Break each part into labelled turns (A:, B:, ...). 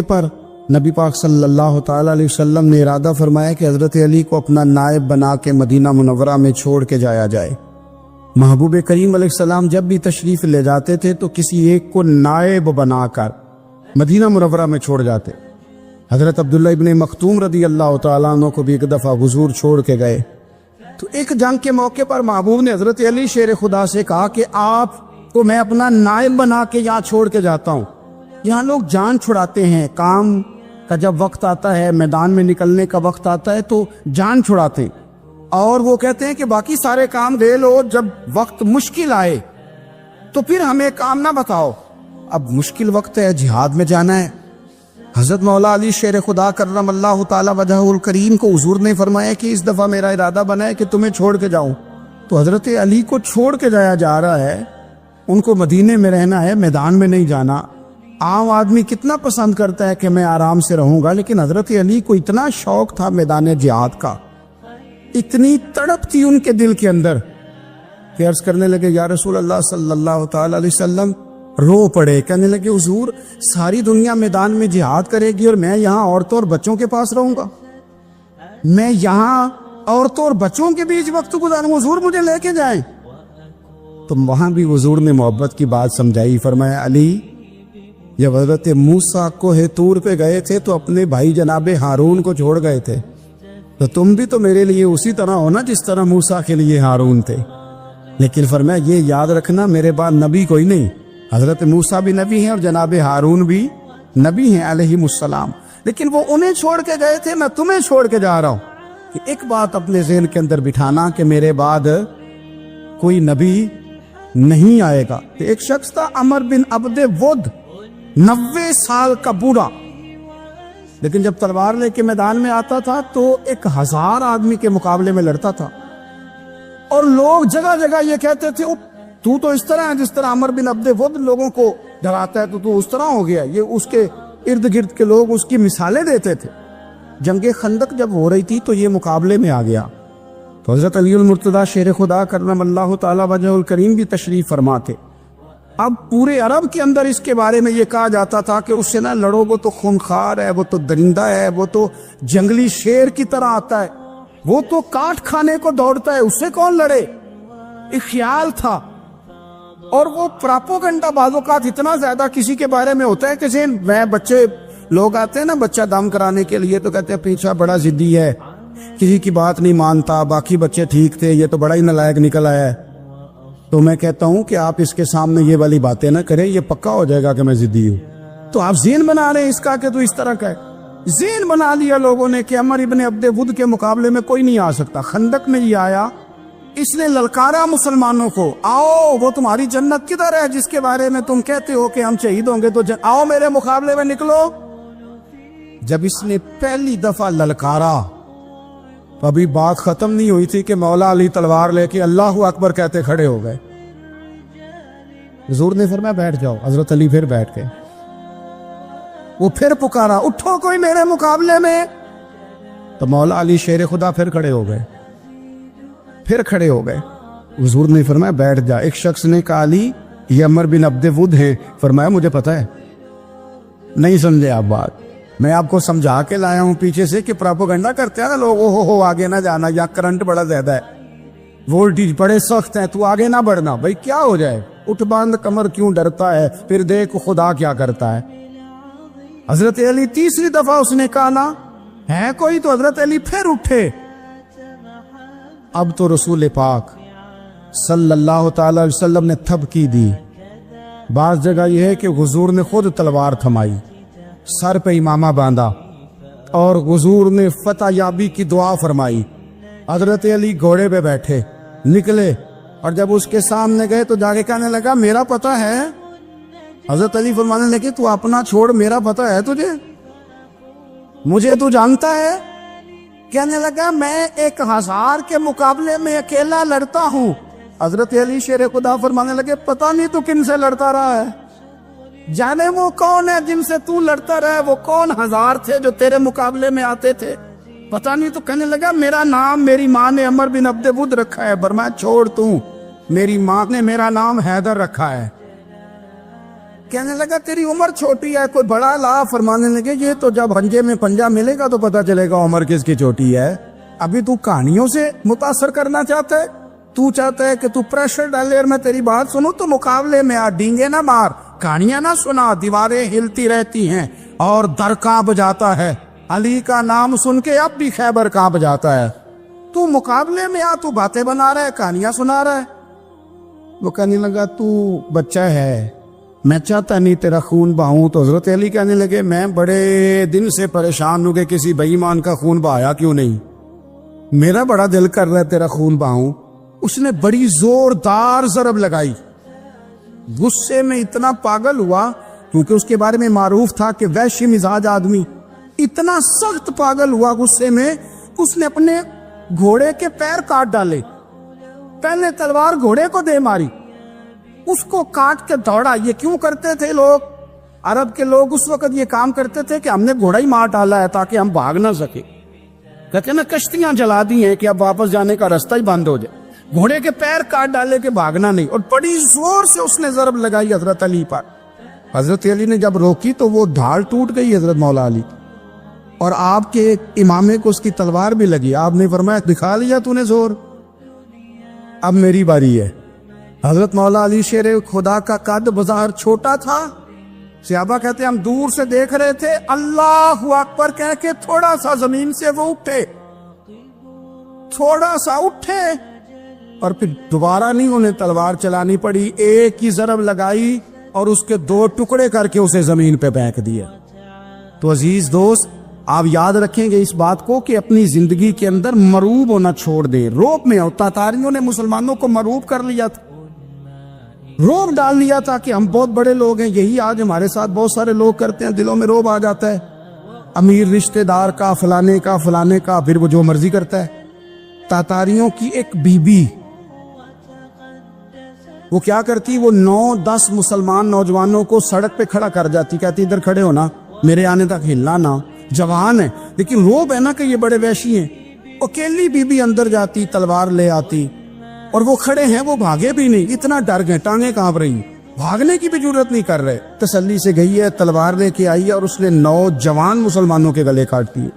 A: پر نبی پاک صلی اللہ تعالی علیہ وسلم نے ارادہ فرمایا کہ حضرت علی کو اپنا نائب بنا کے مدینہ منورہ میں چھوڑ کے جایا جائے۔ محبوب کریم علیہ السلام جب بھی تشریف لے جاتے تھے تو کسی ایک کو نائب بنا کر مدینہ منورہ میں چھوڑ جاتے۔ حضرت عبداللہ ابن مختوم رضی اللہ تعالیٰ عنہ کو بھی ایک دفعہ حضور چھوڑ کے گئے تو ایک جنگ کے موقع پر محبوب نے حضرت علی شیر خدا سے کہا کہ آپ کو میں اپنا نائب بنا کے یہاں چھوڑ کے جاتا ہوں۔ یہاں لوگ جان چھڑاتے ہیں، کام کا جب وقت آتا ہے، میدان میں نکلنے کا وقت آتا ہے تو جان چھڑاتے ہیں، اور وہ کہتے ہیں کہ باقی سارے کام دے لو، جب وقت مشکل آئے تو پھر ہمیں کام نہ بتاؤ۔ اب مشکل وقت ہے، جہاد میں جانا ہے۔ حضرت مولا علی شیر خدا کرم اللہ تعالی وجہہ الکریم کو حضور نے فرمایا کہ اس دفعہ میرا ارادہ بنا ہے کہ تمہیں چھوڑ کے جاؤں۔ تو حضرت علی کو چھوڑ کے جایا جا رہا ہے، ان کو مدینے میں رہنا ہے، میدان میں نہیں جانا۔ عام آدمی کتنا پسند کرتا ہے کہ میں آرام سے رہوں گا، لیکن حضرت علی کو اتنا شوق تھا میدان جہاد کا، اتنی تڑپ تھی ان کے دل کے اندر کہ عرض کرنے لگے یا رسول اللہ صلی اللہ تعالی علیہ وسلم، رو پڑے، کہنے لگے حضور ساری دنیا میدان میں جہاد کرے گی اور میں یہاں عورتوں اور بچوں کے پاس رہوں گا، میں یہاں عورتوں اور بچوں کے بیچ وقت گزاروں، حضور مجھے لے کے جائیں۔ تو وہاں بھی حضور نے محبت کی بات سمجھائی، فرمایا علی جب حضرت موسیٰ کوہ طور پہ گئے تھے تو اپنے بھائی جناب ہارون کو چھوڑ گئے تھے، تو تم بھی تو میرے لیے اسی طرح ہو نا جس طرح موسیٰ کے لیے ہارون تھے۔ لیکن فرمایا یہ یاد رکھنا میرے بعد نبی کوئی نہیں، حضرت موسیٰ بھی نبی ہیں اور جناب ہارون بھی نبی ہیں علیہم السلام، لیکن وہ انہیں چھوڑ کے گئے تھے، میں تمہیں چھوڑ کے جا رہا ہوں۔ کہ ایک بات اپنے ذہن کے اندر بٹھانا کہ میرے بعد کوئی نبی نہیں آئے گا۔ ایک شخص تھا عمر بن عبد ود، 90 سال کا بوڑھا، لیکن جب تلوار لے کے میدان میں آتا تھا تو 1000 آدمی کے مقابلے میں لڑتا تھا، اور لوگ جگہ جگہ یہ کہتے تھے تو اس طرح ہے جس طرح عمر بن عبد ود لوگوں کو ڈراتا ہے، تو اس طرح ہو گیا۔ یہ اس کے ارد گرد کے لوگ اس کی مثالیں دیتے تھے۔ جنگ خندق جب ہو رہی تھی تو یہ مقابلے میں آ گیا، تو حضرت علی المرتضیٰ شیر خدا کرم اللہ تعالی وجہ الکریم بھی تشریف فرما تھے۔ اب پورے عرب کے اندر اس کے بارے میں یہ کہا جاتا تھا کہ اس سے نہ لڑو، وہ تو خونخوار ہے، وہ تو درندہ ہے، وہ تو جنگلی شیر کی طرح آتا ہے، وہ تو کاٹ کھانے کو دوڑتا ہے، اس سے کون لڑے۔ ایک خیال تھا، اور وہ پراپوگنڈا بعض اوقات اتنا زیادہ کسی کے بارے میں ہوتا ہے کہ میں بچے لوگ آتے ہیں نا بچہ دم کرانے کے لیے تو کہتے ہیں پیچھا بڑا ضدی ہے، کسی کی بات نہیں مانتا، باقی بچے ٹھیک تھے، یہ تو بڑا ہی نالائق نکل آیا ہے۔ تو میں کہتا ہوں کہ آپ اس کے سامنے یہ والی باتیں نہ کریں، یہ پکا ہو جائے گا کہ میں ضدی ہوں۔ تو آپ ذہن بنا رہے ہیں اس کا کہ تو اس طرح کا ہے، ذہن بنا لیا لوگوں نے کہ عمر ابن عبد ود کے مقابلے میں کوئی نہیں آ سکتا۔ خندق میں یہ آیا، اس نے للکارا مسلمانوں کو، آؤ وہ تمہاری جنت کدھر ہے جس کے بارے میں تم کہتے ہو کہ ہم شہید ہوں گے، تو آؤ میرے مقابلے میں نکلو۔ جب اس نے پہلی دفعہ للکارا، ابھی بات ختم نہیں ہوئی تھی کہ مولا علی تلوار لے کے اللہ اکبر کہتے کھڑے ہو گئے۔ حضور نے فرمایا بیٹھ جاؤ، حضرت علی پھر بیٹھ گئے۔ وہ پھر پکارا اٹھو کوئی میرے مقابلے میں، تو مولا علی شیر خدا پھر کھڑے ہو گئے، پھر کھڑے ہو گئے۔ حضور نے فرمایا بیٹھ جا۔ ایک شخص نے کہا علی یہ عمر بن عبد ود ہیں، فرمایا مجھے پتا ہے، نہیں سمجھے آپ بات، میں آپ کو سمجھا کے لایا ہوں پیچھے سے کہ پراپوگنڈا کرتے ہیں نا لوگ، ہو آگے نہ جانا، یا کرنٹ بڑا زیادہ ہے، وولٹیج بڑے سخت ہیں، تو آگے نہ بڑھنا۔ بھائی کیا ہو جائے، اٹھ باندھ کمر کیوں ڈرتا ہے، پھر دیکھ خدا کیا کرتا ہے۔ حضرت علی تیسری دفعہ اس نے کہا نا ہے کوئی، تو حضرت علی پھر اٹھے۔ اب تو رسول پاک صلی اللہ تعالی علیہ وسلم نے تھپکی دی۔ بعض جگہ یہ ہے کہ حضور نے خود تلوار تھمائی، سر پہ امامہ باندھا، اور حضور نے فتح یابی کی دعا فرمائی۔ حضرت علی گھوڑے پہ بیٹھے نکلے، اور جب اس کے سامنے گئے تو جا کے کہنے لگا میرا پتہ ہے۔ حضرت علی فرمانے لگے تو اپنا چھوڑ، میرا پتہ ہے تجھے، مجھے تو جانتا ہے۔ کہنے لگا میں 1000 کے مقابلے میں اکیلا لڑتا ہوں۔ حضرت علی شیر خدا فرمانے لگے پتہ نہیں تو کن سے لڑتا رہا ہے، جانے وہ کون ہے جن سے تو لڑتا رہا ہے، وہ کون 1000 تھے جو تیرے مقابلے میں آتے تھے، پتہ نہیں۔ تو کہنے لگا میرا نام میری ماں نے عمر بن عبد ود رکھا ہے، فرمایا چھوڑ تو، میری ماں نے میرا نام حیدر رکھا ہے۔ کہنے لگا تیری عمر چھوٹی ہے، کوئی بڑا لا۔ فرمانے لگے یہ تو جب پنجے میں پنجہ ملے گا تو پتہ چلے گا عمر کس کی چھوٹی ہے۔ ابھی تو کہانیوں سے متاثر کرنا چاہتا ہے، تو چاہتا ہے کہ تو پریشر ڈالے اور میں تیری بات سنوں، تو مقابلے میں آ، ڈینگے نہ مار، کہانیاں نہ سنا، دیواریں ہلتی رہتی ہیں اور در کانپ جاتا ہے۔ علی کا نام سن کے اب بھی خیبر کانپ جاتا ہے۔ تو مقابلے میں آ، تو باتیں بنا رہا ہے، کہانیاں سنا رہا ہے۔ وہ کہنے لگا تو بچہ ہے، میں چاہتا نہیں تیرا خون بہاؤں۔ تو حضرت علی کہنے لگے میں بڑے دن سے پریشان ہوں کہ کسی بے ایمان کا خون بہایا کیوں نہیں، میرا بڑا دل کر رہا ہے تیرا خون بہاؤں۔ اس نے بڑی زوردار ضرب لگائی، غصے میں اتنا پاگل ہوا، کیونکہ اس کے بارے میں معروف تھا کہ وحشی مزاج آدمی، اتنا سخت پاگل ہوا غصے میں، اس نے اپنے گھوڑے کے پیر کاٹ ڈالے۔ پہلے تلوار گھوڑے کو دے ماری، اس کو کاٹ کے دوڑا۔ یہ کیوں کرتے تھے لوگ؟ عرب کے لوگ اس وقت یہ کام کرتے تھے کہ ہم نے گھوڑا ہی مار ڈالا ہے تاکہ ہم بھاگ نہ سکے۔ کہتے ہیں نا کشتیاں جلا دی ہیں کہ اب واپس جانے کا راستہ ہی بند ہو جائے، گھوڑے کے پیر کاٹ ڈالے کہ بھاگنا نہیں۔ اور بڑی زور سے اس نے ضرب لگائی حضرت علی پر۔ حضرت علی نے جب روکی تو وہ ڈھال ٹوٹ گئی حضرت مولا علی، اور آپ کے امامے کو اس کی تلوار بھی لگی۔ آپ نے فرمایا دکھا لیا تو نے زور، اب میری باری ہے۔ حضرت مولا علی شیر خدا کا قد بظاہر چھوٹا تھا، صحابہ کہتے ہیں ہم دور سے دیکھ رہے تھے، اللہ اکبر کہہ کے تھوڑا سا زمین سے وہ اٹھے، تھوڑا سا اٹھے، اور پھر دوبارہ نہیں انہیں تلوار چلانی پڑی، ایک ہی ضرب لگائی اور اس کے دو ٹکڑے کر کے اسے زمین پہ پھینک دیا۔ تو عزیز دوست، آپ یاد رکھیں گے اس بات کو کہ اپنی زندگی کے اندر مروب ہونا چھوڑ دے۔ روب میں ہوتا، تاریوں نے مسلمانوں کو مروب کر لیا تھا، روب ڈال لیا تھا کہ ہم بہت بڑے لوگ ہیں۔ یہی آج ہمارے ساتھ بہت سارے لوگ کرتے ہیں، دلوں میں روب آ جاتا ہے، امیر رشتہ دار کا، فلانے کا، فلانے کا، پھر وہ جو مرضی کرتا ہے۔ تاتاریوں کی ایک بی بی وہ کیا کرتی، وہ 9-10 مسلمان نوجوانوں کو سڑک پہ کھڑا کر جاتی، کہتی ادھر کھڑے ہونا، میرے آنے تک ہلنا نہ، جوان ہے لیکن روب ہے نا کہ یہ بڑے وحشی ہیں۔ اکیلی بی بی اندر جاتی، تلوار لے آتی، اور وہ کھڑے ہیں، وہ بھاگے بھی نہیں، اتنا ڈر گئے، ٹانگیں کانپ رہی، بھاگنے کی بھی جرت نہیں کر رہے۔ تسلی سے گئی ہے، تلوار لے کے آئی ہے، اور اس نے 9 جوان مسلمانوں کے گلے کاٹ دیے۔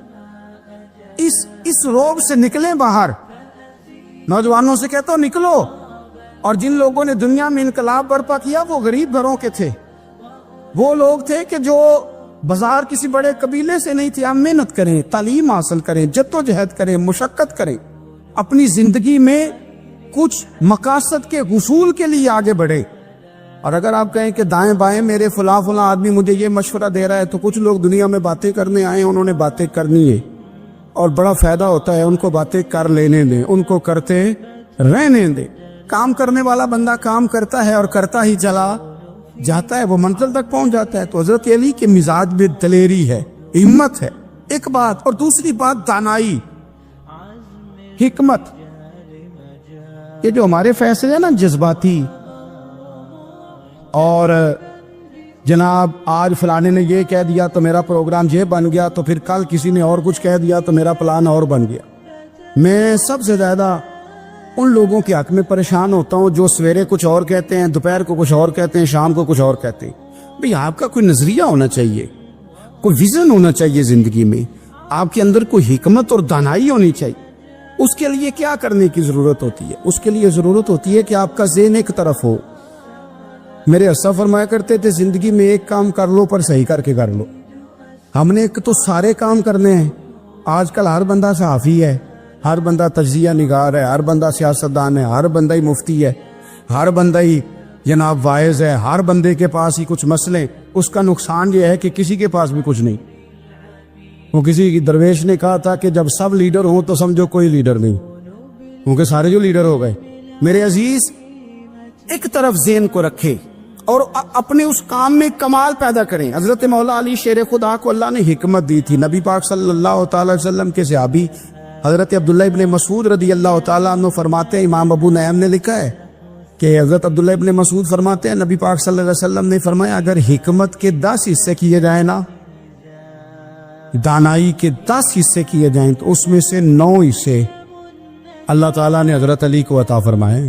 A: اس روب سے نکلیں باہر، نوجوانوں سے کہتا ہوں نکلو۔ اور جن لوگوں نے دنیا میں انقلاب برپا کیا وہ غریب گھروں کے تھے، وہ لوگ تھے کہ جو بازار کسی بڑے قبیلے سے نہیں تھے۔ آپ محنت کریں، تعلیم حاصل کریں، جدوجہد کریں، مشقت کریں، اپنی زندگی میں کچھ مقاصد کے حصول کے لیے آگے بڑھے۔ اور اگر آپ کہیں کہ دائیں بائیں میرے فلاں آدمی مجھے یہ مشورہ دے رہا ہے، تو کچھ لوگ دنیا میں باتیں کرنے آئے، انہوں نے باتیں کرنی ہے اور بڑا فائدہ ہوتا ہے، ان کو باتیں کر لینے دیں، ان کو کرتے رہنے دیں۔ کام کرنے والا بندہ کام کرتا ہے اور کرتا ہی چلا جاتا ہے، وہ منزل تک پہنچ جاتا ہے۔ تو حضرت علی کے مزاج میں دلیری ہے، ہمت ہے، ایک بات، اور دوسری بات دانائی، حکمت۔ یہ جو ہمارے فیصلے ہیں نا جذباتی، اور جناب آج فلانے نے یہ کہہ دیا تو میرا پروگرام یہ بن گیا، تو پھر کل کسی نے اور کچھ کہہ دیا تو میرا پلان اور بن گیا۔ میں سب سے زیادہ ان لوگوں کے حق میں پریشان ہوتا ہوں جو سویرے کچھ اور کہتے ہیں، دوپہر کو کچھ اور کہتے ہیں، شام کو کچھ اور کہتے ہیں۔ بھئی آپ کا کوئی نظریہ ہونا چاہیے، کوئی ویژن ہونا چاہیے زندگی میں، آپ کے اندر کوئی حکمت اور دانائی ہونی چاہیے۔ اس کے لیے کیا کرنے کی ضرورت ہوتی ہے؟ اس کے لیے ضرورت ہوتی ہے کہ آپ کا ذہن ایک طرف ہو۔ میرے اسا فرمایا کرتے تھے زندگی میں ایک کام کر لو پر صحیح کر کے کر لو۔ ہم نے ایک تو سارے کام کرنے ہیں۔ آج کل ہر بندہ صحافی ہے، ہر بندہ تجزیہ نگار ہے، ہر بندہ سیاستدان ہے، ہر بندہ ہی مفتی ہے، ہر بندہ ہی جناب واعظ ہے، ہر بندے کے پاس ہی کچھ مسئلے۔ اس کا نقصان یہ ہے کہ کسی کے پاس بھی کچھ نہیں۔ وہ کسی کی درویش نے کہا تھا کہ جب سب لیڈر ہوں تو سمجھو کوئی لیڈر نہیں، کیونکہ سارے جو لیڈر ہو گئے۔ میرے عزیز، ایک طرف ذہن کو رکھے اور اپنے اس کام میں کمال پیدا کریں۔ حضرت مولا علی شیر خدا کو اللہ نے حکمت دی تھی۔ نبی پاک صلی اللہ تعالی وسلم کے صحابی حضرت عبداللہ ابن مسعود رضی اللہ تعالیٰ عنہ فرماتے ہیں، امام ابو نعیم نے لکھا ہے کہ حضرت عبداللہ ابن مسعود فرماتے ہیں نبی پاک صلی اللہ علیہ وسلم نے فرمایا اگر حکمت کے 10 حصے کیے جائیں نا، دانائی کے 10 حصے کیے جائیں، تو اس میں سے 9 حصے اللہ تعالیٰ نے حضرت علی کو عطا فرمائے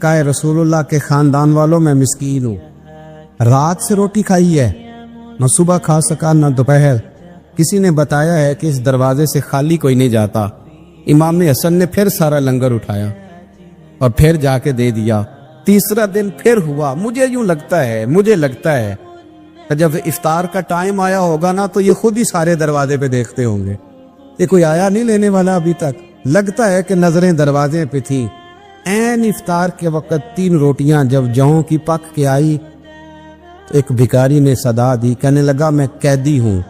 A: کہا اے رسول اللہ کے خاندان والوں میں مسکین ہوں، رات سے روٹی کھائی ہے، نہ صبح کھا سکا نہ دوپہر۔ کسی نے بتایا ہے کہ اس دروازے سے خالی کوئی نہیں جاتا۔ امام حسن نے پھر سارا لنگر اٹھایا اور پھر جا کے دے دیا۔ تیسرا دن پھر ہوا۔ مجھے لگتا ہے کہ جب افطار کا ٹائم آیا ہوگا نا تو یہ خود ہی سارے دروازے پہ دیکھتے ہوں گے، یہ کوئی آیا نہیں لینے والا ابھی تک۔ لگتا ہے کہ نظریں دروازے پہ تھیں۔ عین افطار کے وقت 3 روٹیاں جب جاؤں کی پک کے آئی تو ایک بھکاری نے صدا دی، کہنے لگا میں قیدی ہوں،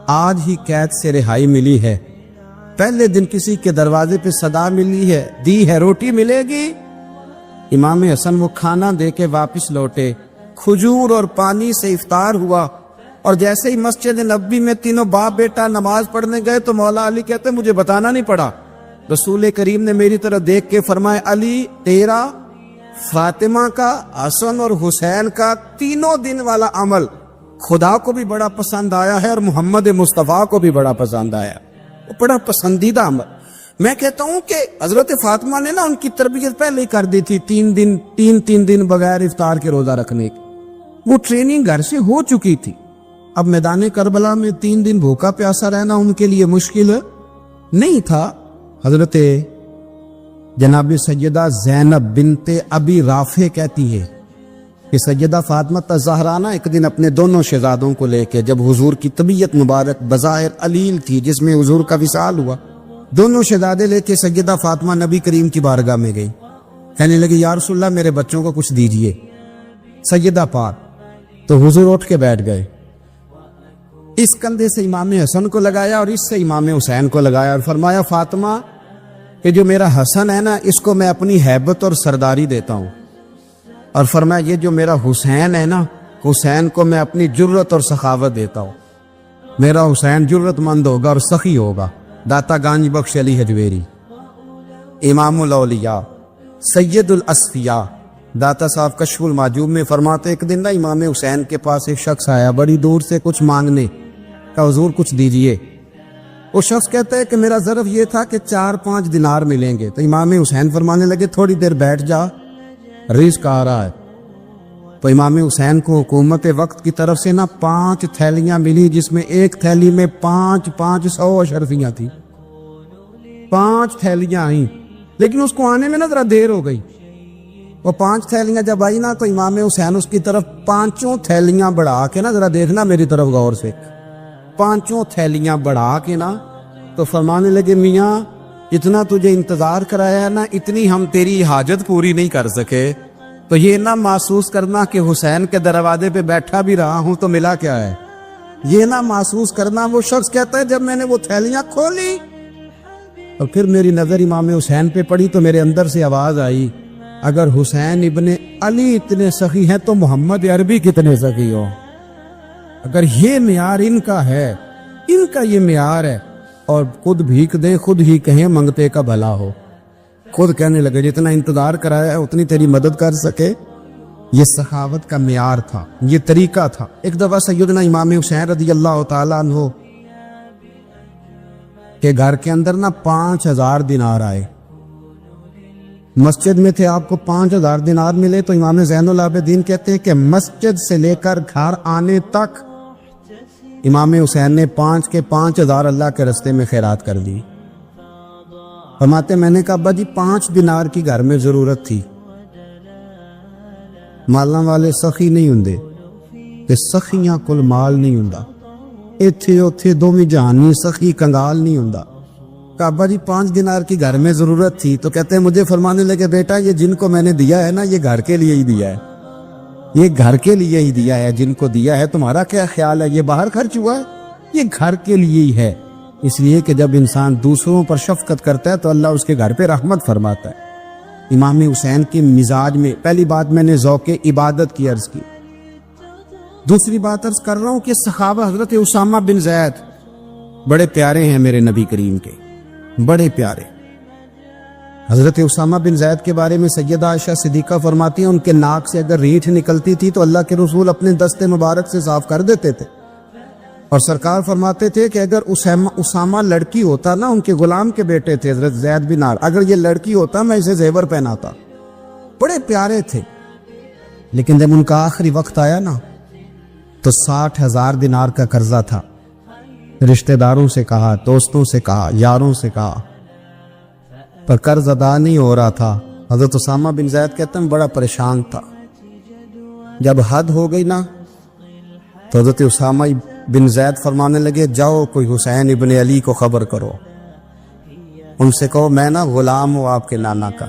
A: آج ہی قید سے رہائی ملی ہے، پہلے دن کسی کے دروازے پہ صدا ملی ہے، دی ہے روٹی ملے گی۔ امام حسن وہ کھانا دے کے واپس لوٹے، کھجور اور پانی سے افطار ہوا، اور جیسے ہی مسجد نبوی میں تینوں باپ بیٹا نماز پڑھنے گئے تو مولا علی کہتے مجھے بتانا نہیں پڑا، رسول کریم نے میری طرف دیکھ کے فرمایا علی تیرا، فاطمہ کا، حسن اور حسین کا 3 دن والا عمل خدا کو بھی بڑا پسند آیا ہے اور محمد مصطفیٰ کو بھی بڑا پسند آیا، وہ بڑا پسندیدہ عمل۔ میں کہتا ہوں کہ حضرت فاطمہ نے نا ان کی تربیت پہلے ہی کر دی تھی، 3 دن بغیر افطار کے روزہ رکھنے کی، وہ ٹریننگ گھر سے ہو چکی تھی۔ اب میدان کربلا میں 3 دن بھوکا پیاسا رہنا ان کے لیے مشکل نہیں تھا۔ حضرت جناب سیدہ زینب بنت ابی رافع کہتی ہے کہ سیدہ فاطمہ الزہرا ایک دن اپنے دونوں شہزادوں کو لے کے، جب حضور کی طبیعت مبارک بظاہر علیل تھی جس میں حضور کا وصال ہوا، دونوں شہزادے لے کے سیدہ فاطمہ نبی کریم کی بارگاہ میں گئی، کہنے لگی یا رسول اللہ میرے بچوں کو کچھ دیجئے سیدہ پاک۔ تو حضور اٹھ کے بیٹھ گئے، اس کندھے سے امام حسن کو لگایا اور اس سے امام حسین کو لگایا اور فرمایا فاطمہ کہ جو میرا حسن ہے نا اس کو میں اپنی ہیبت اور سرداری دیتا ہوں، اور فرمایا یہ جو میرا حسین ہے نا حسین کو میں اپنی جرت اور سخاوت دیتا ہوں، میرا حسین جرت مند ہوگا اور سخی ہوگا۔ داتا گانج بخش علی حجویری، امام الاولیاء، سید الاسفیاء، داتا صاحب کشف المعجوب میں فرماتے ایک دن نا امام حسین کے پاس ایک شخص آیا بڑی دور سے کچھ مانگنے، کہ حضور کچھ دیجئے۔ وہ شخص کہتا ہے کہ میرا ظرف یہ تھا کہ 4-5 دینار ملیں گے، تو امام حسین فرمانے لگے تھوڑی دیر بیٹھ جا، رزق آ رہا ہے۔ تو امام حسین کو حکومت وقت کی طرف سے نا 5 تھیلیاں ملی، جس میں ایک تھیلی میں 500 اشرفیاں تھی، 5 تھیلیاں آئیں، لیکن اس کو آنے میں نا ذرا دیر ہو گئی۔ وہ 5 تھیلیاں جب آئی نا تو امام حسین اس کی طرف 5 تھیلیاں بڑھا کے نا، ذرا دیکھنا میری طرف غور سے، 5 تھیلیاں بڑھا کے نا تو فرمانے لگے میاں اتنا تجھے انتظار کرایا ہے نا، اتنی ہم تیری حاجت پوری نہیں کر سکے، تو یہ نہ محسوس کرنا کہ حسین کے دروازے پہ بیٹھا بھی رہا ہوں تو ملا کیا ہے، یہ نہ محسوس کرنا۔ وہ شخص کہتا ہے جب میں نے وہ تھیلیاں کھولی اور پھر میری نظر امام حسین پہ پڑی تو میرے اندر سے آواز آئی اگر حسین ابن علی اتنے سخی ہیں تو محمد عربی کتنے سخی ہو۔ اگر یہ معیار ان کا ہے، ان کا یہ معیار ہے، اور خود بھیک دیں خود ہی کہیں منگتے کا بھلا ہو، خود کہنے لگے جتنا انتظار کرایا ہے اتنی تیری مدد کر سکے۔ یہ سخاوت کا معیار تھا، یہ طریقہ تھا۔ ایک دفعہ سیدنا امام حسین رضی اللہ تعالیٰ عنہ کے گھر کے اندر نا 5000 دینار آئے، مسجد میں تھے، آپ کو 5000 دینار ملے تو امام زین العابدین کہتے ہیں کہ مسجد سے لے کر گھر آنے تک امام حسین نے 5 کے 5000 اللہ کے رستے میں خیرات کر دی۔ فرماتے میں نے کہا ابا جی 5 دینار کی گھر میں ضرورت تھی، مالاں والے سخی نہیں ہوندے تے سخیاں کل مال نہیں ہوندا، ایتھے اوتھے دوویں جہانی سخی کنگال نہیں ہوندا۔ کہا ابا جی 5 دینار کی گھر میں ضرورت تھی، تو کہتے ہیں مجھے فرمانے لگے بیٹا یہ جن کو میں نے دیا ہے نا یہ گھر کے لیے ہی دیا ہے، یہ گھر کے لیے ہی دیا ہے، جن کو دیا ہے تمہارا کیا خیال ہے یہ باہر خرچ ہوا ہے، یہ گھر کے لیے ہی ہے۔ اس لیے کہ جب انسان دوسروں پر شفقت کرتا ہے تو اللہ اس کے گھر پہ رحمت فرماتا ہے۔ امام حسین کے مزاج میں پہلی بات میں نے ذوق عبادت کی عرض کی، دوسری بات عرض کر رہا ہوں کہ صحابہ حضرت اسامہ بن زید بڑے پیارے ہیں میرے نبی کریم کے، بڑے پیارے۔ حضرت اسامہ بن زید کے بارے میں سیدہ عائشہ صدیقہ فرماتی ہیں ان کے ناک سے اگر ریٹھ نکلتی تھی تو اللہ کے رسول اپنے دست مبارک سے صاف کر دیتے تھے، اور سرکار فرماتے تھے کہ اگر اسامہ لڑکی ہوتا نا، ان کے غلام کے بیٹے تھے حضرت زید بن عار، اگر یہ لڑکی ہوتا میں اسے زیور پہناتا، بڑے پیارے تھے، لیکن جب ان کا آخری وقت آیا نا تو 60,000 دینار کا قرضہ تھا۔ رشتہ داروں سے کہا، دوستوں سے کہا، یاروں سے کہا، پر قرض ادا نہیں ہو رہا تھا۔ حضرت اسامہ بن زید کہتے ہیں بڑا پریشان تھا۔ جب حد ہو گئی نا تو حضرت اسامہ بن زید فرمانے لگے، جاؤ کوئی حسین ابن علی کو خبر کرو، ان سے کہو میں نا غلام ہوں آپ کے نانا کا،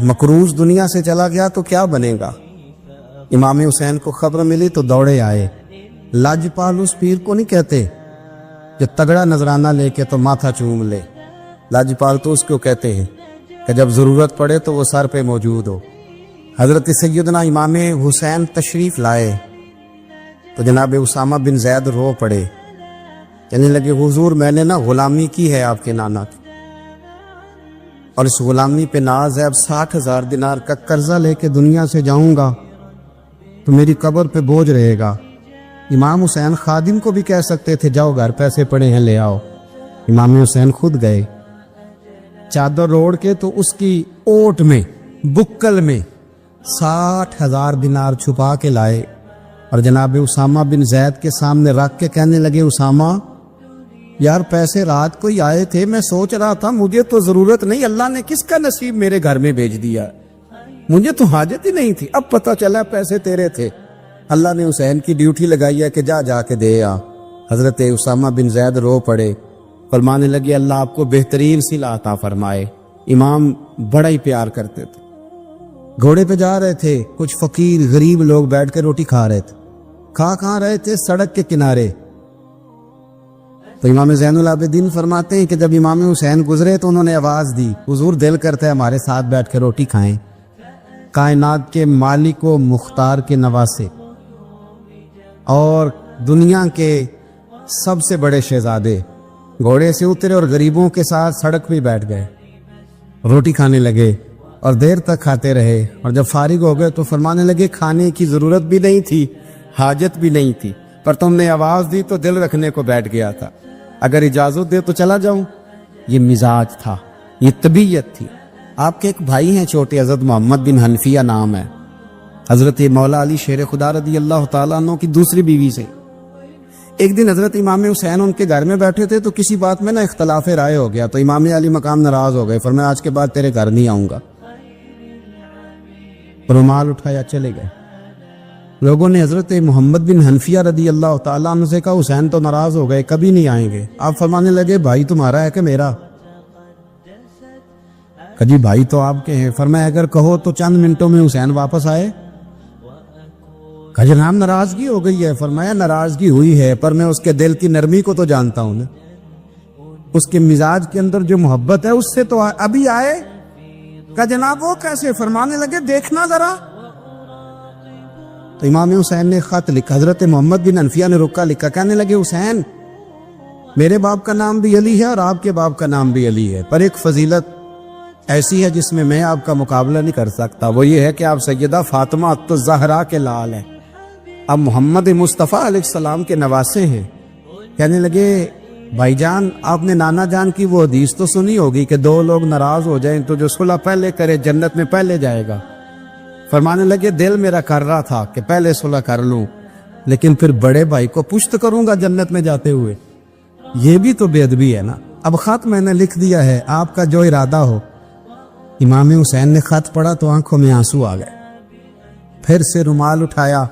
A: مقروض دنیا سے چلا گیا تو کیا بنے گا۔ امام حسین کو خبر ملی تو دوڑے آئے۔ لاجپال اس پیر کو نہیں کہتے جو تگڑا نذرانہ لے کے تو ماتھا چوم لے، لاجپال تو اس کو کہتے ہیں کہ جب ضرورت پڑے تو وہ سر پہ موجود ہو۔ حضرت سیدنا امام حسین تشریف لائے تو جناب اسامہ بن زید رو پڑے، کہنے لگے حضور میں نے نا غلامی کی ہے آپ کے نانا کی، اور اس غلامی پہ ناز ہے، اب 60,000 دینار کا قرضہ لے کے دنیا سے جاؤں گا تو میری قبر پہ بوجھ رہے گا۔ امام حسین خادم کو بھی کہہ سکتے تھے جاؤ گھر پیسے پڑے ہیں لے آؤ، امام حسین خود گئے، چادر اوڑھ کے تو اس کی اوٹ میں بکل میں 60,000 دینار چھپا کے لائے اور جناب اسامہ بن زید کے سامنے رکھ کے کہنے لگے، اسامہ یار پیسے رات کو ہی آئے تھے، میں سوچ رہا تھا مجھے تو ضرورت نہیں، اللہ نے کس کا نصیب میرے گھر میں بھیج دیا، مجھے تو حاجت ہی نہیں تھی، اب پتہ چلا پیسے تیرے تھے، اللہ نے حسین کی ڈیوٹی لگائی ہے کہ جا کے دے آ۔ حضرت اسامہ بن زید رو پڑے، فرمانے لگے اللہ آپ کو بہترین صلہ عطا فرمائے۔ امام بڑا ہی پیار کرتے تھے۔ گھوڑے پہ جا رہے تھے، کچھ فقیر غریب لوگ بیٹھ کے روٹی کھا رہے تھے، کھا رہے تھے سڑک کے کنارے۔ تو امام زین العابدین فرماتے ہیں کہ جب امام حسین گزرے تو انہوں نے آواز دی، حضور دل کرتا ہے ہمارے ساتھ بیٹھ کے روٹی کھائیں۔ کائنات کے مالک و مختار کے نواسے اور دنیا کے سب سے بڑے شہزادے گھوڑے سے اترے اور غریبوں کے ساتھ سڑک پہ بیٹھ گئے، روٹی کھانے لگے اور دیر تک کھاتے رہے، اور جب فارغ ہو گئے تو فرمانے لگے کھانے کی ضرورت بھی نہیں تھی، حاجت بھی نہیں تھی، پر تم نے آواز دی تو دل رکھنے کو بیٹھ گیا تھا، اگر اجازت دے تو چلا جاؤں۔ یہ مزاج تھا، یہ طبیعت تھی۔ آپ کے ایک بھائی ہیں چھوٹے، حضرت محمد بن حنفیہ نام ہے، حضرت مولا علی شیر خدا رضی اللہ تعالیٰ عنہ کی دوسری بیوی سے۔ ایک دن حضرت امام حسین ان کے گھر میں بیٹھے تھے تو کسی بات میں نا اختلاف رائے ہو گیا، تو امام علی مقام ناراض ہو گئے، فرمایا آج کے بعد تیرے گھر نہیں آؤں گا، رومال اٹھایا چلے گئے۔ لوگوں نے حضرت محمد بن حنفیہ رضی اللہ تعالیٰ عنہ سے کہا حسین تو ناراض ہو گئے، کبھی نہیں آئیں گے۔ آپ فرمانے لگے بھائی تمہارا ہے کہ میرا؟ کہ جی بھائی تو آپ کے ہیں۔ فرمایا اگر کہو تو چند منٹوں میں حسین واپس آئے۔ کہ جناب ناراضگی ہو گئی ہے۔ فرمایا ناراضگی ہوئی ہے پر میں اس کے دل کی نرمی کو تو جانتا ہوں نا، اس کے مزاج کے اندر جو محبت ہے اس سے تو ابھی آئے۔ کہ جناب وہ کیسے؟ فرمانے لگے دیکھنا ذرا۔ تو امام حسین نے خط لکھا، حضرت محمد بن حنفیہ نے رکا لکھا، کہنے لگے حسین میرے باپ کا نام بھی علی ہے اور آپ کے باپ کا نام بھی علی ہے، پر ایک فضیلت ایسی ہے جس میں میں آپ کا مقابلہ نہیں کر سکتا، وہ یہ ہے کہ آپ سیدہ فاطمہ الزہرا کے لال ہیں، اب محمد مصطفیٰ علیہ السلام کے نواسے ہیں۔ کہنے لگے بھائی جان آپ نے نانا جان کی وہ حدیث تو سنی ہوگی کہ دو لوگ ناراض ہو جائیں تو جو صلح پہلے کرے جنت میں پہلے جائے گا۔ فرمانے لگے دل میرا کر رہا تھا کہ پہلے صلح کر لوں، لیکن پھر بڑے بھائی کو پشت کروں گا جنت میں جاتے ہوئے، یہ بھی تو بے ادبی ہے نا۔ اب خط میں نے لکھ دیا ہے، آپ کا جو ارادہ ہو۔ امام حسین نے خط پڑھا تو آنکھوں میں آنسو آ گئے، پھر سے رومال اٹھایا۔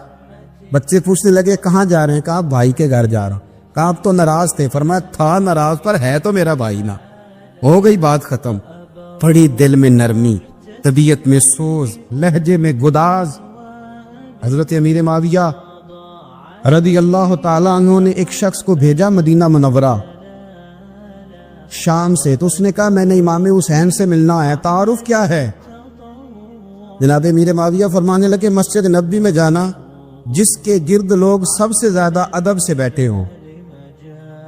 A: بچے پوچھنے لگے کہاں جا رہے ہیں؟ کہا بھائی کے گھر جا رہا ہوں۔ کہا آپ تو ناراض تھے؟ فرمایا تھا ناراض پر ہے تو میرا بھائی نا، ہو گئی بات ختم۔ بڑی دل میں نرمی، طبیعت میں سوز، لہجے میں گداز۔ حضرت امیر معاویہ رضی اللہ تعالیٰ عنہ نے ایک شخص کو بھیجا مدینہ منورہ شام سے، تو اس نے کہا میں نے امام حسین سے ملنا ہے، تعارف کیا ہے؟ جناب امیر معاویہ فرمانے لگے مسجد نبوی میں جانا جس کے گرد لوگ سب سے زیادہ ادب سے بیٹھے ہوں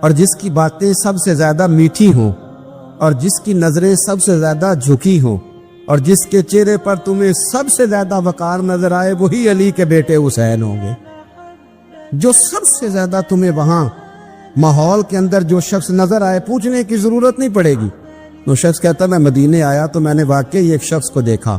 A: اور جس کی باتیں سب سے زیادہ میٹھی ہوں اور جس کی نظریں سب سے زیادہ جھکی ہوں اور جس کے چہرے پر تمہیں سب سے زیادہ وقار نظر آئے وہی علی کے بیٹے حسین ہوں گے۔ جو سب سے زیادہ تمہیں وہاں ماحول کے اندر جو شخص نظر آئے پوچھنے کی ضرورت نہیں پڑے گی۔ وہ شخص کہتا میں مدینے آیا تو میں نے واقعی ایک شخص کو دیکھا،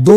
A: 2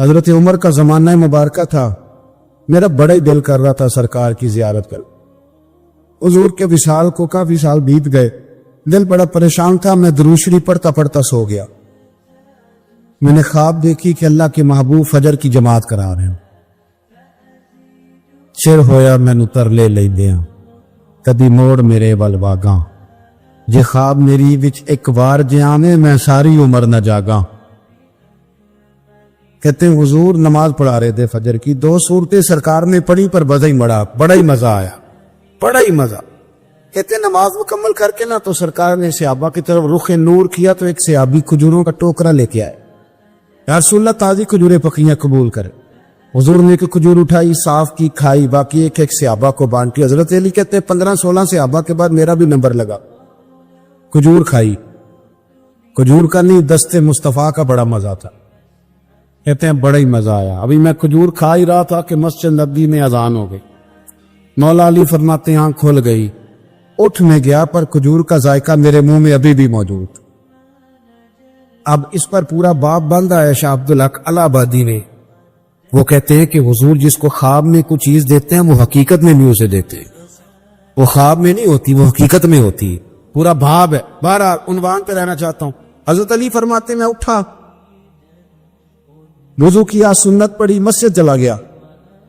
A: حضرت عمر کا زمانہ مبارکہ تھا، میرا بڑا ہی دل کر رہا تھا سرکار کی زیارت کر۔ حضور کے وصال کو کافی سال بیت گئے، دل بڑا پریشان تھا، میں درود شریف پڑھتا پڑھتا سو گیا۔ میں نے خواب دیکھی کہ اللہ کے محبوب فجر کی جماعت کرا رہے ہیں۔ چر ہویا مینوں ترلے لیندیاں، کدی موڑ میرے ول واگاں، جے خواب میری وچ ایک بار جے آویں میں ساری عمر نہ جاگاں۔ کہتے ہیں حضور نماز پڑھا رہے تھے فجر کی، 2 صورتیں سرکار نے پڑھی پر بڑا ہی مزہ آیا، بڑا ہی مزہ۔ کہتے ہیں نماز مکمل کر کے نا تو سرکار نے صحابہ کی طرف رخ نور کیا تو ایک صحابی کھجوروں کا ٹوکرا لے کے آئے، یا رسول اللہ تازی کھجوریں پکیاں قبول کرے۔ حضور نے ایک کھجور اٹھائی، صاف کی، کھائی، باقی ایک صحابہ کو بانٹی۔ حضرت علی کہتے ہیں 15-16 صحابہ کے بعد میرا بھی نمبر لگا، کھجور کھائی۔ کھجور کا نہیں، دست مصطفیٰ کا بڑا مزہ تھا۔ کہتے ہیں بڑا ہی مزہ آیا۔ ابھی میں کھجور کھا ہی رہا تھا کہ مسجد نبوی میں اذان ہو گئی۔ مولا علی فرماتے ہیں آنکھ کھل گئی، اٹھ میں گیا پر کھجور کا ذائقہ میرے منہ میں ابھی بھی موجود۔ اب اس پر پورا باب بندہ ہے شاہ عبدالحق الہ آبادی نے۔ وہ کہتے ہیں کہ حضور جس کو خواب میں کوئی چیز دیتے ہیں وہ حقیقت میں نہیں اسے دیتے، وہ خواب میں نہیں ہوتی، وہ حقیقت میں ہوتی۔ پورا باب ہے، بہرحال عنوان پہ رہنا چاہتا ہوں۔ حضرت علی فرماتے میں اٹھا، وضو کیا، سنت پڑھی، مسجد چلا گیا،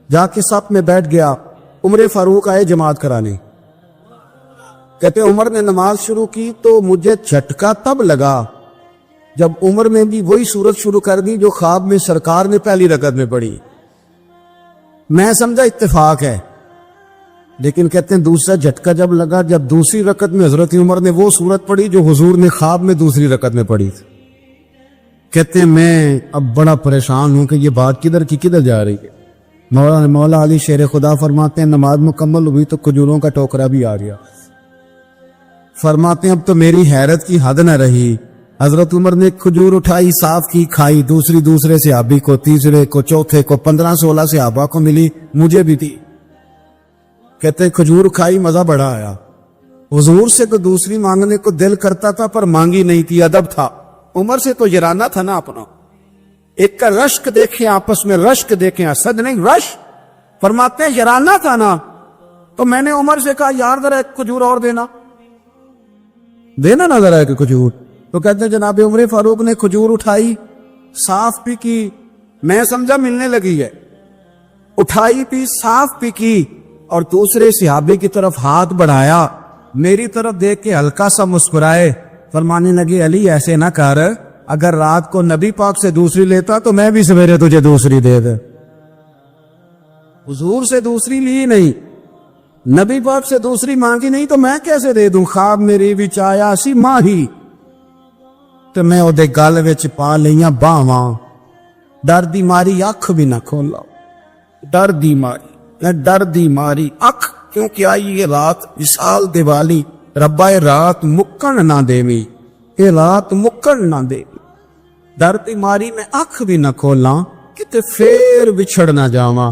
A: جا کے صف میں بیٹھ گیا۔ عمر فاروق آئے جماعت کرانے۔ کہتے عمر نے نماز شروع کی تو مجھے جھٹکا تب لگا جب عمر نے بھی وہی صورت شروع کر دی جو خواب میں سرکار نے پہلی رکعت میں پڑھی۔ میں سمجھا اتفاق ہے، لیکن کہتے ہیں دوسرا جھٹکا جب لگا جب دوسری رکعت میں حضرت عمر نے وہ صورت پڑھی جو حضور نے خواب میں دوسری رکعت میں پڑھی تھی۔ کہتے ہیں میں اب بڑا پریشان ہوں کہ یہ بات کدھر کی کدھر جا رہی ہے۔ مولا علی شیر خدا فرماتے ہیں نماز مکمل ہوئی تو کھجوروں کا ٹوکرا بھی آ گیا۔ فرماتے ہیں اب تو میری حیرت کی حد نہ رہی، حضرت عمر نے کھجور اٹھائی، صاف کی، کھائی، دوسرے صحابی کو، تیسرے کو، چوتھے کو، 15-16 صحابہ کو ملی، مجھے بھی تھی۔ کہتے کھجور کھائی، مزہ بڑا آیا۔ حضور سے تو دوسری مانگنے کو دل کرتا تھا پر مانگی نہیں تھی، ادب تھا۔ عمر سے تو یرانا تھا نا اپنا، ایک کا رشک دیکھیں آپس میں، رشک دیکھیں، اسد نہیں، رش۔ فرماتے ہیں یرانا تھا نا، تو میں نے عمر سے کہا یار ذرا ایک کھجور اور دینا نا ذرا ایک کھجور۔ تو کہتے ہیں جناب عمر فاروق نے کھجور اٹھائی، صاف بھی کی، میں سمجھا ملنے لگی ہے، اٹھائی بھی، صاف بھی کی، اور دوسرے صحابی کی طرف ہاتھ بڑھایا، میری طرف دیکھ کے ہلکا سا مسکرائے، فرمانے لگے علی ایسے نہ کر، اگر رات کو نبی پاک سے دوسری لیتا تو میں بھی سویرے تجھے دوسری دے دے۔ حضور سے دوسری لی نہیں، نبی پاک سے دوسری مانگی نہیں تو میں کیسے دے دوں؟ خواب میری وچ آیا سی ماہی تو میں اودے گل وچ پا لیاں باواں، ڈر دی ماری اکھ بھی نہ کھولا، ڈر دی ماری اکھ، کیونکہ آئی یہ رات وصال دیوالی، ربا اے رات مکن نہ دیوی، اے رات مکن نہ دیوی، ڈر دی ماری میں اکھ بھی نہ کھولاں، کتے پھر بچھڑ نہ جاواں۔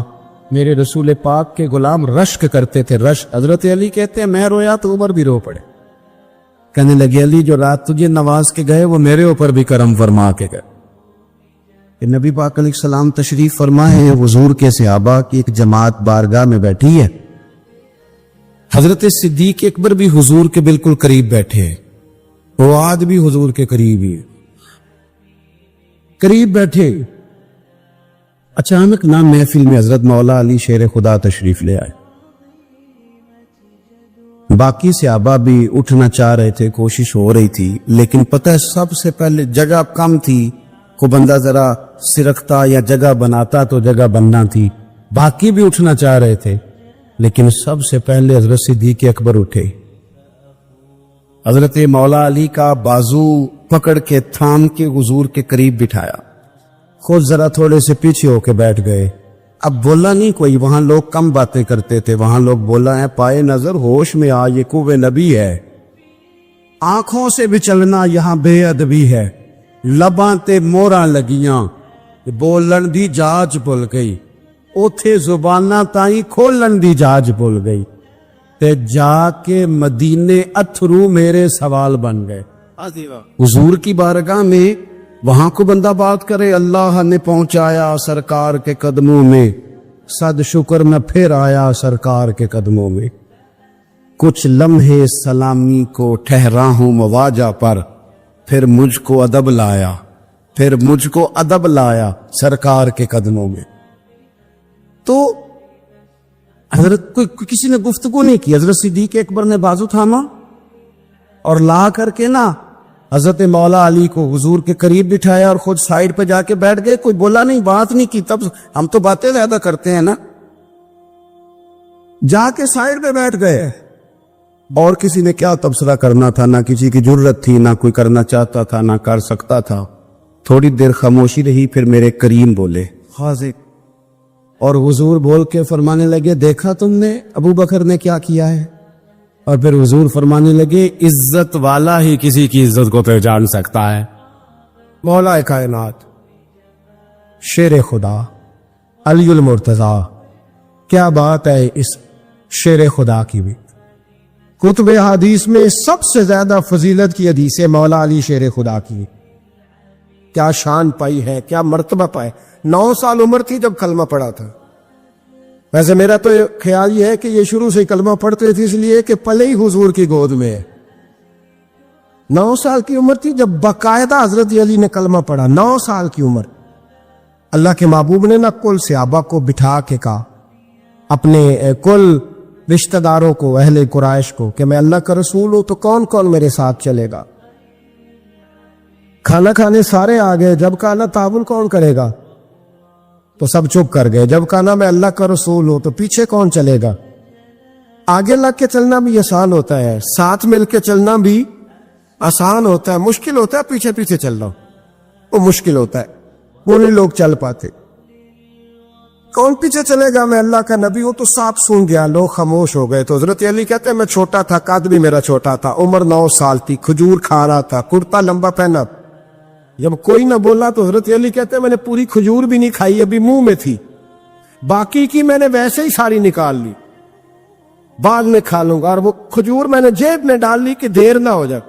A: میرے رسول پاک کے غلام رشک کرتے تھے، رشک۔ حضرت علی کہتے ہیں میں رویا تو عمر بھی رو پڑے، کہنے لگے علی جو رات تجھے نواز کے گئے وہ میرے اوپر بھی کرم فرما کے گئے۔ کہ نبی پاک علیہ السلام تشریف فرمائے، حضور کے صحابہ کی ایک جماعت بارگاہ میں بیٹھی ہے، حضرت صدیق اکبر بھی حضور کے بالکل قریب بیٹھے ہیں، وہ آج بھی حضور کے قریب ہی قریب بیٹھے۔ اچانک نہ محفل میں حضرت مولا علی شیر خدا تشریف لے آئے، باقی صحابہ بھی اٹھنا چاہ رہے تھے، کوشش ہو رہی تھی، لیکن پتہ ہے سب سے پہلے جگہ کم تھی، کو بندہ ذرا سرکتا یا جگہ بناتا تو جگہ بننا تھی، باقی بھی اٹھنا چاہ رہے تھے، لیکن سب سے پہلے حضرت صدیق اکبر اٹھے۔ حضرت مولا علی کا بازو پکڑ کے تھام کے حضور کے قریب بٹھایا، خود ذرا تھوڑے سے پیچھے ہو کے بیٹھ گئے۔ اب بولا نہیں کوئی، وہاں لوگ کم باتیں کرتے تھے، وہاں لوگ بولا ہے پائے نظر ہوش میں آ، یہ کوہ نبی ہے، آنکھوں سے بھی چلنا یہاں بے ادبی ہے، لباں تے موراں لگیاں، بولن دی جاج بھول گئی، اوتھے زباناں تائیں کھولن دی جاج بھول گئی، تے جا کے مدینے اتھرو میرے سوال بن گئے۔ حضور کی بارگاہ میں وہاں کو بندہ بات کرے اللہ نے پہنچایا سرکار کے قدموں میں، صد شکر میں پھر آیا سرکار کے قدموں میں، کچھ لمحے سلامی کو ٹھہرا ہوں مواجہ پر، پھر مجھ کو ادب لایا، پھر مجھ کو ادب لایا سرکار کے قدموں میں۔ تو حضرت کسی نے گفتگو نہیں کی، حضرت صدیق اکبر نے بازو تھاما اور لا کر کے نا حضرت مولا علی کو حضور کے قریب بٹھایا اور خود سائیڈ پہ جا کے بیٹھ گئے، کوئی بولا نہیں، بات نہیں کی۔ تب ہم تو باتیں زیادہ کرتے ہیں نا، جا کے سائیڈ پہ بیٹھ گئے۔ اور کسی نے کیا تبصرہ کرنا تھا، نہ کسی کی جرت تھی، نہ کوئی کرنا چاہتا تھا، نہ کر سکتا تھا۔ تھوڑی دیر خاموشی رہی، پھر میرے کریم بولے حاضر، اور حضور بول کے فرمانے لگے دیکھا تم نے ابو بکر نے کیا کیا ہے؟ اور پھر حضور فرمانے لگے عزت والا ہی کسی کی عزت کو پہچان سکتا ہے۔ مولا کائنات، شیر خدا، علی المرتضی، کیا بات ہے اس شیر خدا کی بھی۔ کتب حدیث میں سب سے زیادہ فضیلت کی حدیث ہے مولا علی شیر خدا کی۔ کیا شان پائی ہے، کیا مرتبہ پائے۔ 9 سال عمر تھی جب کلمہ پڑھا تھا۔ ویسے میرا تو خیال یہ ہے کہ یہ شروع سے کلمہ پڑھتے تھے اس لیے کہ پلے ہی حضور کی گود میں ہے۔ 9 سال کی عمر تھی جب باقاعدہ حضرت علی نے کلمہ پڑھا۔ 9 سال کی عمر۔ اللہ کے محبوب نے نہ کل صحابہ کو بٹھا کے کہا، اپنے کل رشتہ داروں کو، اہل قریش کو، کہ میں اللہ کا رسول ہوں تو کون کون میرے ساتھ چلے گا۔ کھانا کھانے سارے آ گئے، جب کہا تعاون کون کرے گا تو سب چپ کر گئے۔ جب کہا میں اللہ کا رسول ہوں تو پیچھے کون چلے گا۔ آگے لگ کے چلنا بھی آسان ہوتا ہے، ساتھ مل کے چلنا بھی آسان ہوتا ہے، مشکل ہوتا ہے پیچھے پیچھے چلنا، وہ مشکل ہوتا ہے، وہ نہیں لوگ چل پاتے۔ کون پیچھے چلے گا، میں اللہ کا نبی ہوں۔ تو سانپ سون گیا، لوگ خاموش ہو گئے۔ تو حضرت علی کہتے ہیں میں چھوٹا تھا، قد بھی میرا چھوٹا تھا، عمر 9 سال تھی، کھجور کھا رہا تھا، کرتا لمبا پہنا۔ جب کوئی نہ بولا تو حضرت علی کہتے ہیں میں نے پوری کھجور بھی نہیں کھائی، ابھی منہ میں تھی، باقی کی میں نے ویسے ہی ساری نکال لی، بعد میں کھا لوں گا۔ اور وہ کھجور میں نے جیب میں ڈال لی کہ دیر نہ ہو جائے۔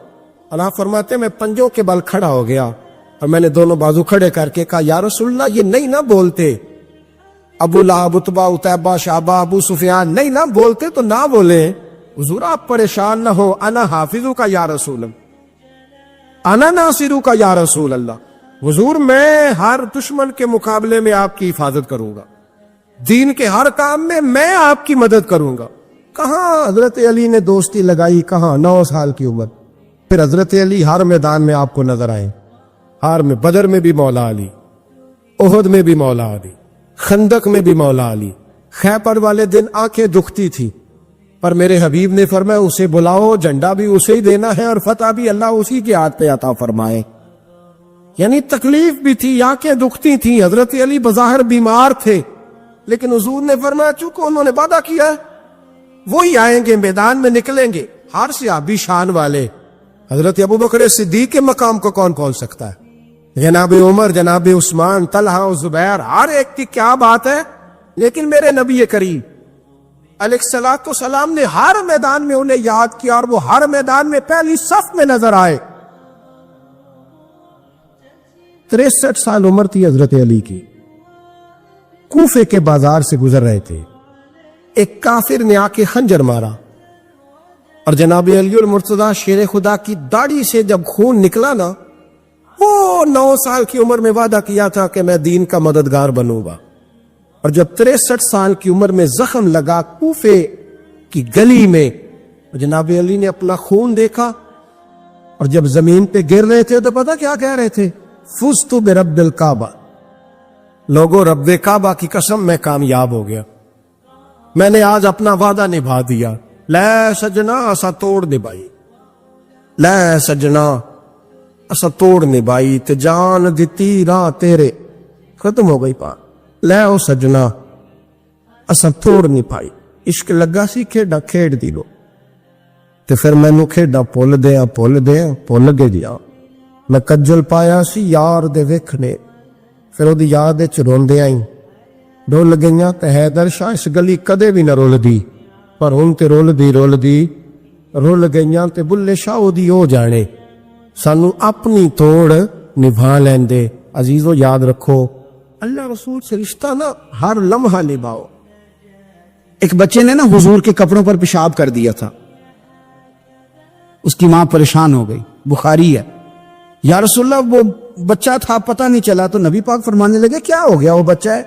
A: اللہ فرماتے ہیں میں پنجوں کے بل کھڑا ہو گیا اور میں نے دونوں بازو کھڑے کر کے کہا یا رسول اللہ یہ نہیں نہ بولتے، ابو لہب، عتبہ، عتیبہ، شعبہ، ابو سفیان نہیں نہ بولتے تو نہ بولے۔ حضور آپ پریشان نہ ہو، انا حافظو کا یا رسول اللہ، انا ناصرو کا یا رسول اللہ۔ حضور میں ہر دشمن کے مقابلے میں آپ کی حفاظت کروں گا، دین کے ہر کام میں آپ کی مدد کروں گا۔ کہاں حضرت علی نے دوستی لگائی، کہاں 9 سال کی عمر۔ پھر حضرت علی ہر میدان میں آپ کو نظر آئے، ہر میں، بدر میں بھی مولا علی، احد میں بھی مولا علی، خندق میں بھی مولا علی۔ خیبر والے دن آنکھیں دکھتی تھی، پر میرے حبیب نے فرمایا اسے بلاؤ، جھنڈا بھی اسے ہی دینا ہے اور فتح بھی اللہ اسی کے ہاتھ پہ عطا فرمائے۔ یعنی تکلیف بھی تھی، آنکھیں دکھتی تھی، حضرت علی بظاہر بیمار تھے، لیکن حضور نے فرمایا چونکہ انہوں نے وعدہ کیا ہے وہی آئیں گے، میدان میں نکلیں گے۔ ہر صحابی شان والے، حضرت ابوبکر صدیق کے مقام کو کون پہنچ سکتا ہے، جناب عمر، جناب عثمان، طلحہ و زبیر، ہر ایک کی کیا بات ہے۔ لیکن میرے نبی کریم علیہ الصلوۃ والسلام نے ہر میدان میں انہیں یاد کیا اور وہ ہر میدان میں پہلی صف میں نظر آئے۔ 63 سال عمر تھی حضرت علی کی۔ کوفے کے بازار سے گزر رہے تھے، ایک کافر نے آ کے خنجر مارا اور جناب علی المرتضی شیر خدا کی داڑھی سے جب خون نکلا نا، وہ 9 سال کی عمر میں وعدہ کیا تھا کہ میں دین کا مددگار بنوں گا، اور جب 63 سال کی عمر میں زخم لگا کوفے کی گلی میں، جناب علی نے اپنا خون دیکھا، اور جب زمین پہ گر رہے تھے تو پتہ کیا کہہ رہے تھے، فزت برب الکعبہ، لوگو رب کعبہ کی قسم میں کامیاب ہو گیا، میں نے آج اپنا وعدہ نبھا دیا۔ لے سجنا اسا توڑ نبھائی، لے سجنا اسا توڑ نبھائی، تے جان دتی راہ تیرے، ختم ہو گئی پا، لے او سجنا اسا توڑ نہیں پائی، عشق لگا سی کھیڈا کھیڈ دی لو، تے پھر مینوں کھیڈا پول گے جیا، میں کجل پایا سی یار دے ویکھنے، پھر او دی یاد وچ روندے آئی، رول گئیاں تے حیدر شاہ اس گلی کدے بھی نہ رول دی، پر ہن تے رول گئیاں تے بلے شاہ دی ہو جانے، سانو اپنی توڑ نبھا لیندے۔ عزیزو یاد رکھو اللہ رسول سے رشتہ نا ہر لمحہ نبھاؤ۔ ایک بچے نے نا حضور کے کپڑوں پر پیشاب کر دیا تھا، اس کی ماں پریشان ہو گئی، بخاری ہے، یا رسول اللہ وہ بچہ تھا پتہ نہیں چلا، تو نبی پاک فرمانے لگے کیا ہو گیا، وہ بچہ ہے،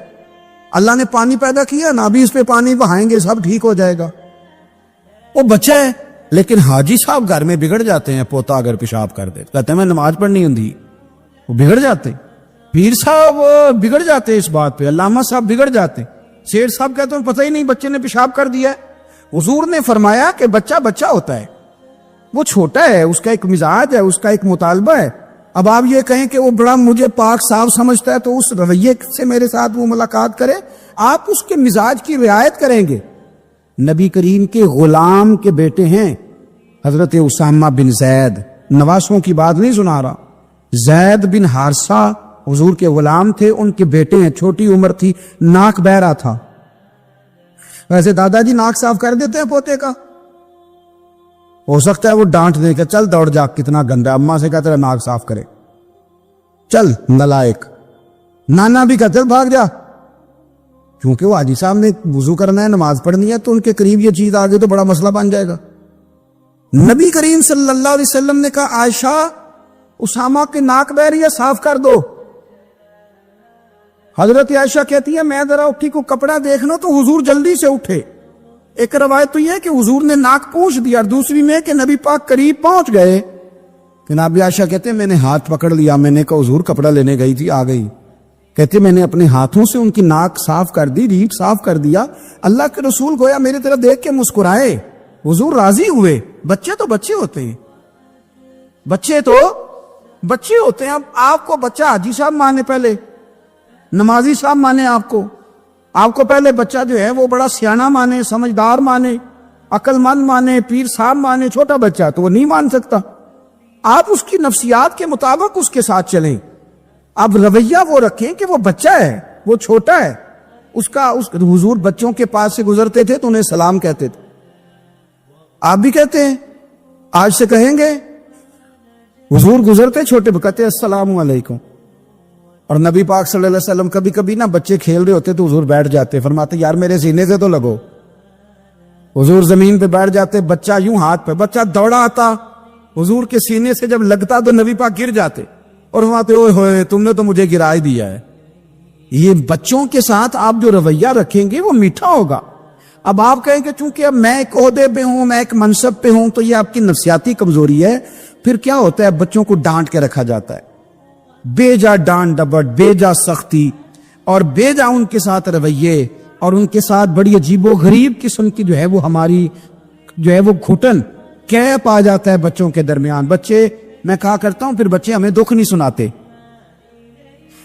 A: اللہ نے پانی پیدا کیا نا، ابھی اس پہ پانی بہائیں گے سب ٹھیک ہو جائے گا، وہ بچہ ہے۔ لیکن حاجی صاحب گھر میں بگڑ جاتے ہیں، پوتا اگر پیشاب کر دے کہتے ہیں میں نماز پڑھنی ہوں، وہ بگڑ جاتے، پیر صاحب بگڑ جاتے اس بات پہ، علامہ صاحب بگڑ جاتے، شیخ صاحب کہتے ہیں پتہ ہی نہیں بچے نے پیشاب کر دیا ہے۔ حضور نے فرمایا کہ بچہ بچہ ہوتا ہے، وہ چھوٹا ہے، اس کا ایک مزاج ہے، اس کا ایک مطالبہ ہے۔ اب آپ یہ کہیں کہ وہ بڑا مجھے پاک صاف سمجھتا ہے تو اس رویے سے میرے ساتھ وہ ملاقات کرے، آپ اس کے مزاج کی رعایت کریں گے۔ نبی کریم کے غلام کے بیٹے ہیں حضرت اسامہ بن زید، نواسوں کی بات نہیں سنا رہا، زید بن حارثہ حضور کے غلام تھے، ان کے بیٹے ہیں، چھوٹی عمر تھی، ناک بہ رہا تھا۔ ویسے دادا جی ناک صاف کر دیتے ہیں پوتے کا، ہو سکتا ہے وہ ڈانٹ دے کہ چل دوڑ جا کتنا گندا، اماں سے کہتے ہیں ناک صاف کرے، چل نلائق، نانا بھی کہتے ہیں بھاگ جا، کیونکہ وہ حاجی صاحب نے وضو کرنا ہے، نماز پڑھنی ہے، تو ان کے قریب یہ چیز آ گئی تو بڑا مسئلہ بن جائے گا۔ نبی کریم صلی اللہ علیہ وسلم نے کہا عائشہ اسامہ کے ناک بہ رہی ہے صاف کر دو۔ حضرت عائشہ کہتی ہے میں ذرا اٹھی کو کپڑا دیکھ لوں تو حضور جلدی سے اٹھے۔ ایک روایت تو یہ ہے کہ حضور نے ناک پوچھ دیا، اور دوسری میں کہ نبی پاک قریب پہنچ گئے، جناب عائشہ کہتے ہیں میں نے ہاتھ پکڑ لیا، میں نے کہا حضور کپڑا لینے گئی تھی آ گئی، کہتے میں نے اپنے ہاتھوں سے ان کی ناک صاف کر دی، ریٹ صاف کر دیا، اللہ کے رسول گویا میرے طرف دیکھ کے مسکرائے، حضور راضی ہوئے۔ بچے تو بچے ہوتے ہیں، بچے تو بچے ہوتے ہیں۔ اب آپ کو بچہ حاجی صاحب مانے، پہلے نمازی صاحب مانے، آپ کو پہلے بچہ جو ہے وہ بڑا سیانہ مانے، سمجھدار مانے، عقل مند مانے، پیر صاحب مانے، چھوٹا بچہ تو وہ نہیں مان سکتا۔ آپ اس کی نفسیات کے مطابق اس کے ساتھ چلیں، اب رویہ وہ رکھیں کہ وہ بچہ ہے، وہ چھوٹا ہے، حضور بچوں کے پاس سے گزرتے تھے تو انہیں سلام کہتے تھے، آپ بھی کہتے ہیں، آج سے کہیں گے، حضور گزرتے چھوٹے کہتے السلام علیکم۔ اور نبی پاک صلی اللہ علیہ وسلم کبھی کبھی نا بچے کھیل رہے ہوتے تو حضور بیٹھ جاتے، فرماتے یار میرے سینے سے تو لگو، حضور زمین پہ بیٹھ جاتے، بچہ یوں ہاتھ پہ، بچہ دوڑا آتا، حضور کے سینے سے جب لگتا تو نبی پاک گر جاتے اور فرماتے اوئے ہوئے تم نے تو مجھے گرا ہی دیا ہے۔ یہ بچوں کے ساتھ آپ جو رویہ رکھیں گے وہ میٹھا ہوگا۔ اب آپ کہیں کہ چونکہ اب میں ایک عہدے پہ ہوں، میں ایک منصب پہ ہوں، تو یہ آپ کی نفسیاتی کمزوری ہے، پھر کیا ہوتا ہے بچوں کو ڈانٹ کے رکھا جاتا ہے، بے جا ڈانٹ ڈپٹ، بے جا سختی اور بے جا ان کے ساتھ رویے، اور ان کے ساتھ بڑی عجیب و غریب قسم کی جو ہے وہ ہماری جو ہے وہ گھٹن کیپ آ جاتا ہے بچوں کے درمیان۔ بچے، میں کہا کرتا ہوں، پھر بچے ہمیں دکھ نہیں سناتے،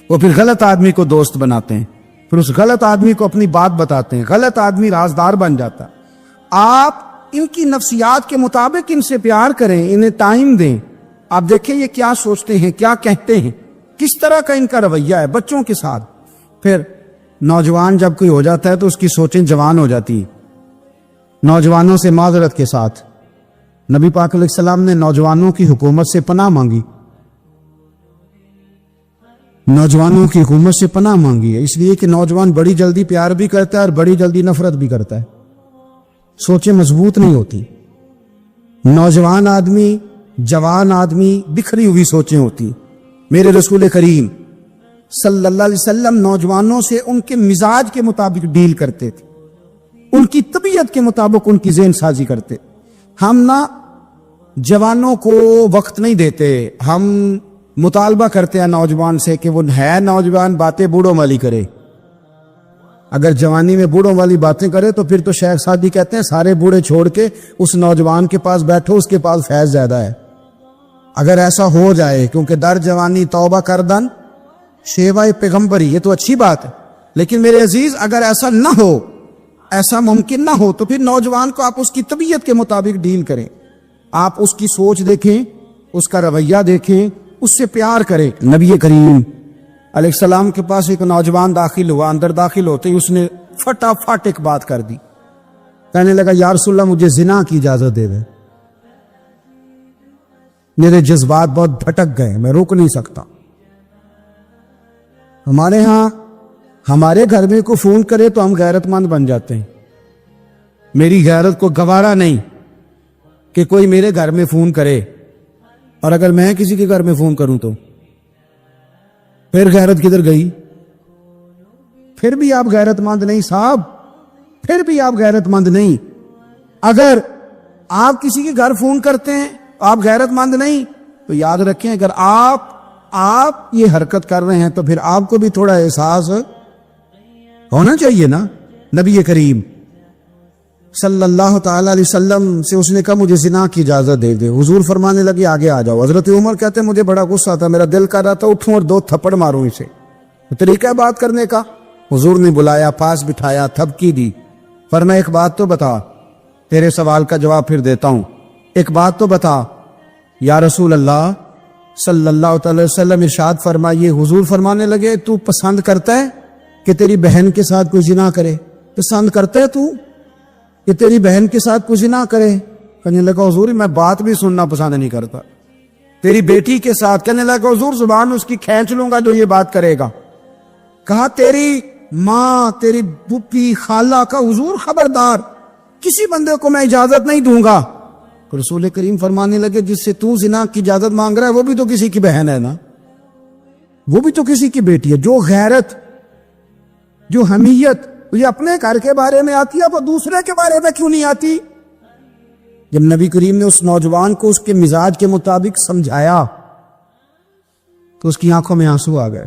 A: وہ پھر غلط آدمی کو دوست بناتے ہیں، پھر اس غلط آدمی کو اپنی بات بتاتے ہیں، غلط آدمی رازدار بن جاتا۔ آپ ان کی نفسیات کے مطابق ان سے پیار کریں، انہیں ٹائم دیں، آپ دیکھیں یہ کیا سوچتے ہیں، کیا کہتے ہیں، کس طرح کا ان کا رویہ ہے بچوں کے ساتھ۔ پھر نوجوان جب کوئی ہو جاتا ہے تو اس کی سوچیں جوان ہو جاتی ہیں۔ نوجوانوں سے معذرت کے ساتھ نبی پاک علیہ السلام نے نوجوانوں کی حکومت سے پناہ مانگی، نوجوانوں کی حکومت سے پناہ مانگی ہے، اس لیے کہ نوجوان بڑی جلدی پیار بھی کرتا ہے اور بڑی جلدی نفرت بھی کرتا ہے، سوچیں مضبوط نہیں ہوتی۔ نوجوان آدمی، جوان آدمی، بکھری ہوئی سوچیں ہوتی۔ میرے رسول کریم صلی اللہ علیہ وسلم نوجوانوں سے ان کے مزاج کے مطابق ڈیل کرتے تھے، ان کی طبیعت کے مطابق ان کی ذہن سازی کرتے۔ ہم نہ جوانوں کو وقت نہیں دیتے، ہم مطالبہ کرتے ہیں نوجوان سے کہ وہ ہے نوجوان، باتیں بوڑھوں والی کرے، اگر جوانی میں بوڑھوں والی باتیں کرے تو پھر تو شیخ سعدی کہتے ہیں سارے بوڑھے چھوڑ کے اس نوجوان کے پاس بیٹھو، اس کے پاس فیض زیادہ ہے۔ اگر ایسا ہو جائے، کیونکہ در جوانی توبہ کردن شیوائے پیغمبری، یہ تو اچھی بات ہے، لیکن میرے عزیز اگر ایسا نہ ہو، ایسا ممکن نہ ہو، تو پھر نوجوان کو آپ اس کی طبیعت کے مطابق ڈیل کریں، آپ اس کی سوچ دیکھیں، اس کا رویہ دیکھیں، اس سے پیار کریں۔ نبی کریم علیہ السلام کے پاس ایک نوجوان داخل ہوا، اندر داخل ہوتے ہی اس نے فٹافٹ ایک بات کر دی، کہنے لگا یا رسول اللہ مجھے زنا کی اجازت دے دیں، میرے جذبات بہت بھٹک گئے، میں روک نہیں سکتا۔ ہمارے ہاں ہمارے گھر میں کوئی فون کرے تو ہم غیرت مند بن جاتے ہیں. میری غیرت کو گوارا نہیں کہ کوئی میرے گھر میں فون کرے, اور اگر میں کسی کے گھر میں فون کروں تو پھر غیرت کدھر گئی؟ پھر بھی آپ غیرت مند نہیں صاحب, پھر بھی آپ غیرت مند نہیں. اگر آپ کسی کے گھر فون کرتے ہیں آپ غیرت مند نہیں, تو یاد رکھیں اگر آپ یہ حرکت کر رہے ہیں تو پھر آپ کو بھی تھوڑا احساس ہونا چاہیے نا. نبی کریم صلی اللہ تعالی علیہ وسلم سے اس نے کہا مجھے زنا کی اجازت دے دے. حضور فرمانے لگے آگے آ جاؤ. حضرت عمر کہتے ہیں مجھے بڑا غصہ تھا, میرا دل کر رہا تھا اٹھوں اور 2 تھپڑ ماروں اسے. طریقہ ہے بات کرنے کا. حضور نے بلایا, پاس بٹھایا, تھپکی دی. فرمایا ایک بات تو بتا, تیرے سوال کا جواب پھر دیتا ہوں, ایک بات تو بتا. یا رسول اللہ صلی اللہ تعالی وسلم ارشاد فرمائیے. حضور فرمانے لگے تو پسند کرتا ہے کہ تیری بہن کے ساتھ کوئی زنا کرے؟ پسند کرتا ہے تو کہ تیری بہن کے ساتھ کوئی زنا کرے؟ کہنے لگا حضور میں بات بھی سننا پسند نہیں کرتا. تیری بیٹی کے ساتھ؟ کہنے لگا حضور زبان اس کی کھینچ لوں گا جو یہ بات کرے گا. کہا تیری ماں, تیری پھوپھی, خالہ کا؟ حضور خبردار, کسی بندے کو میں اجازت نہیں دوں گا. رسول کریم فرمانے لگے جس سے تو زنا کی اجازت مانگ رہا ہے وہ بھی تو کسی کی بہن ہے نا, وہ بھی تو کسی کی بیٹی ہے. جو غیرت, جو حمیت یہ اپنے گھر کے بارے میں آتی ہے وہ دوسرے کے بارے میں کیوں نہیں آتی؟ جب نبی کریم نے اس نوجوان کو اس کے مزاج کے مطابق سمجھایا تو اس کی آنکھوں میں آنسو آ گئے.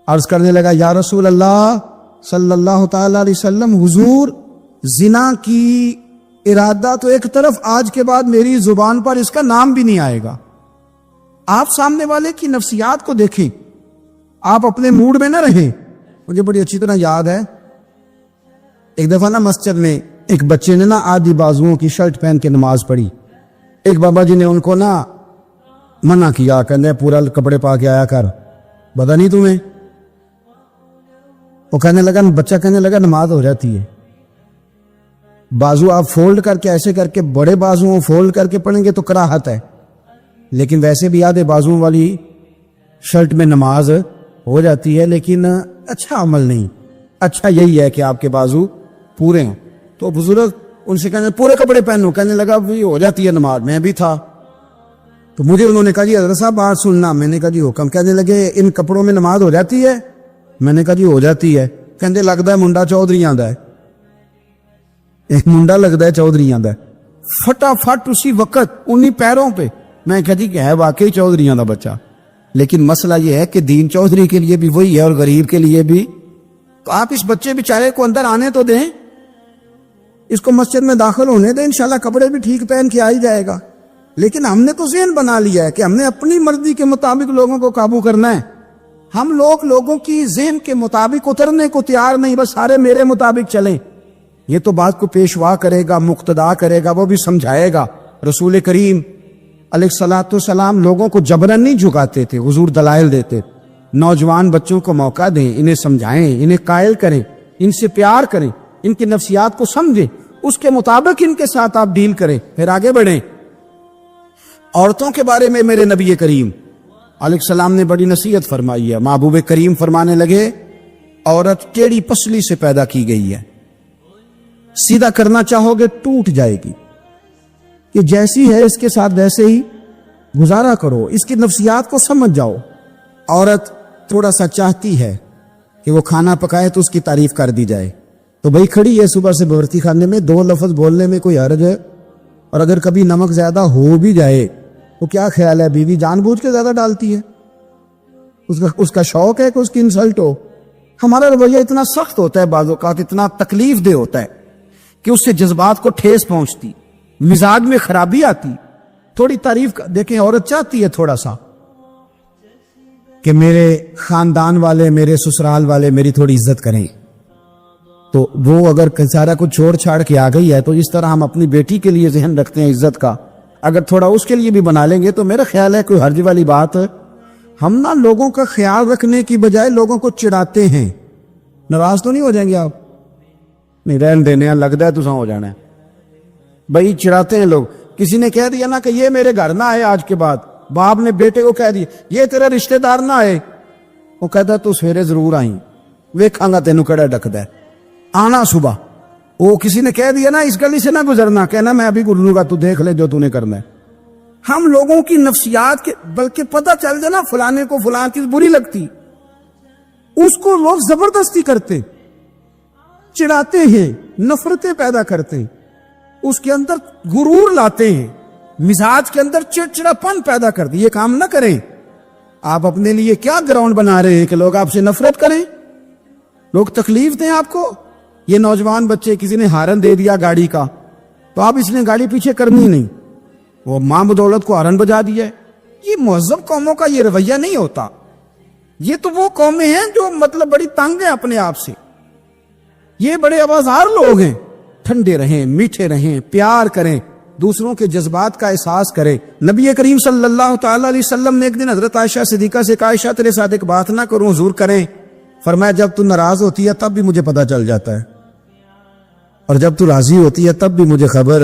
A: عرض کرنے لگا یا رسول اللہ صلی اللہ تعالی علیہ وسلم, حضور زنا کی ارادہ تو ایک طرف, آج کے بعد میری زبان پر اس کا نام بھی نہیں آئے گا. آپ سامنے والے کی نفسیات کو دیکھیں, آپ اپنے موڈ میں نہ رہیں. مجھے بڑی اچھی طرح یاد ہے ایک دفعہ نا مسجد میں ایک بچے نے نا آدھی بازوؤں کی شرٹ پہن کے نماز پڑھی. ایک بابا جی نے ان کو نا منع کیا, کہنے پورا کپڑے پا کے آیا کر, پتا نہیں تمہیں. وہ کہنے لگا, بچہ کہنے لگا نماز ہو جاتی ہے, بازو آپ فولڈ کر کے ایسے کر کے بڑے بازوؤں فولڈ کر کے پڑھیں گے تو کراہت ہے, لیکن ویسے بھی آدھے بازوؤں والی شرٹ میں نماز ہو جاتی ہے, لیکن اچھا عمل نہیں. اچھا یہی ہے کہ آپ کے بازو پورے ہوں. تو بزرگ ان سے کہنے پورے کپڑے پہنو, کہنے لگا بھی ہو جاتی ہے نماز, میں بھی تھا. تو مجھے انہوں نے کہا جی حضرت صاحب بات سننا. میں نے کہا جی حکم. کہنے لگے ان کپڑوں میں نماز ہو جاتی ہے؟ میں نے کہا جی ہو جاتی ہے. کہنے لگتا ہے منڈا چودھری آندا ہے, ایک منڈا لگتا ہے چودھری آندا ہے. فٹافٹ اسی وقت انہی پیروں پہ. میں کہا جی کہ ہے واقعی چودھریاں دا بچہ, لیکن مسئلہ یہ ہے کہ دین چودھری کے لیے بھی وہی ہے اور غریب کے لیے بھی. تو آپ اس بچے بیچارے کو اندر آنے تو دیں, اس کو مسجد میں داخل ہونے دیں, انشاءاللہ کپڑے بھی ٹھیک پہن کے آ ہی جائے گا. لیکن ہم نے تو ذہن بنا لیا ہے کہ ہم نے اپنی مرضی کے مطابق لوگوں کو قابو کرنا ہے. ہم لوگوں کی ذہن کے مطابق اترنے کو تیار نہیں, بس سارے میرے مطابق چلیں. یہ تو بات کو پیشوا کرے گا, مقتدا کرے گا, وہ بھی سمجھائے گا. رسول کریم علیہ الصلوۃ والسلام لوگوں کو جبرن نہیں جھکاتے تھے, حضور دلائل دیتے. نوجوان بچوں کو موقع دیں, انہیں سمجھائیں, انہیں قائل کریں, ان سے پیار کریں, ان کی نفسیات کو سمجھیں, اس کے مطابق ان کے ساتھ آپ ڈیل کریں, پھر آگے بڑھیں. عورتوں کے بارے میں میرے نبی کریم علیہ السلام نے بڑی نصیحت فرمائی ہے. محبوب کریم فرمانے لگے عورت ٹیڑھی پسلی سے پیدا کی گئی ہے, سیدھا کرنا چاہو گے ٹوٹ جائے گی, کہ جیسی ہے اس کے ساتھ ویسے ہی گزارا کرو, اس کی نفسیات کو سمجھ جاؤ. عورت تھوڑا سا چاہتی ہے کہ وہ کھانا پکائے تو اس کی تعریف کر دی جائے, تو بھائی کھڑی ہے صبح سے بھرتی خانے میں, 2 لفظ بولنے میں کوئی حرج ہے؟ اور اگر کبھی نمک زیادہ ہو بھی جائے تو کیا خیال ہے, بیوی جان بوجھ کے زیادہ ڈالتی ہے؟ اس کا شوق ہے کہ اس کی انسلٹ ہو. ہمارا رویہ اتنا سخت ہوتا ہے, بعض اوقات اتنا تکلیف دہ ہوتا ہے کہ اس سے جذبات کو ٹھیس پہنچتی, مزاج میں خرابی آتی. تھوڑی تعریف دیکھیں, عورت چاہتی ہے تھوڑا سا کہ میرے خاندان والے, میرے سسرال والے میری تھوڑی عزت کریں, تو وہ اگر سارا کچھ چھوڑ چھاڑ کے آ گئی ہے تو اس طرح ہم اپنی بیٹی کے لیے ذہن رکھتے ہیں عزت کا, اگر تھوڑا اس کے لیے بھی بنا لیں گے تو میرا خیال ہے کوئی حرج والی بات. ہم نا لوگوں کا خیال رکھنے کی بجائے لوگوں کو چڑھاتے ہیں. ناراض تو نہیں ہو جائیں گے آپ؟ نہیں, رہن دینے ہیں, لگتا ہے تو ہو جانا ہے بھائی. چڑھاتے ہیں لوگ. کسی نے کہہ دیا نا کہ یہ میرے گھر نہ آئے, آج کے بعد باپ نے بیٹے کو کہہ دیا یہ تیرا رشتہ دار نہ آئے, وہ کہتا تو سویرے ضرور آئی، ویکھاں گا تینوں کڑا ڈکدا ہے، آنا صبح۔ وہ کسی نے کہہ دیا نا اس گلی سے نہ گزرنا، کہنا میں ابھی گزروں گا، تو دیکھ لے جو تو نے کرنا ہے۔ ہم لوگوں کی نفسیات کے بلکہ پتہ چل جائے نا فلانے کو فلاں چیز بری لگتی، اس کو لوگ زبردستی کرتے، چڑھاتے ہیں، نفرتیں پیدا کرتے ہیں، اس کے اندر غرور لاتے ہیں، مزاج کے اندر چڑچڑاپن پیدا کرتے۔ یہ کام نہ کریں۔ آپ اپنے لیے کیا گراؤنڈ بنا رہے ہیں کہ لوگ آپ سے نفرت کریں، لوگ تکلیف دیں آپ کو؟ یہ نوجوان بچے کسی نے ہارن دے دیا گاڑی کا، تو آپ اس نے گاڑی پیچھے کرنی نہیں، وہ ماں بدولت کو ہارن بجا دیا ہے۔ یہ مہذب قوموں کا یہ رویہ نہیں ہوتا۔ یہ تو وہ قومیں ہیں جو مطلب بڑی تنگ ہیں اپنے آپ سے، یہ بڑے آوازار لوگ ہیں۔ ٹھنڈے رہیں، میٹھے رہیں، پیار کریں، دوسروں کے جذبات کا احساس کریں۔ نبی کریم صلی اللہ تعالی علیہ وسلم نے ایک دن حضرت عائشہ صدیقہ سے کہا، عائشہ تیرے ساتھ ایک بات نہ کروں، حضور کریں؟ فرمایا جب تو ناراض ہوتی ہے تب بھی مجھے پتہ چل جاتا ہے، اور جب تو راضی ہوتی ہے تب بھی مجھے خبر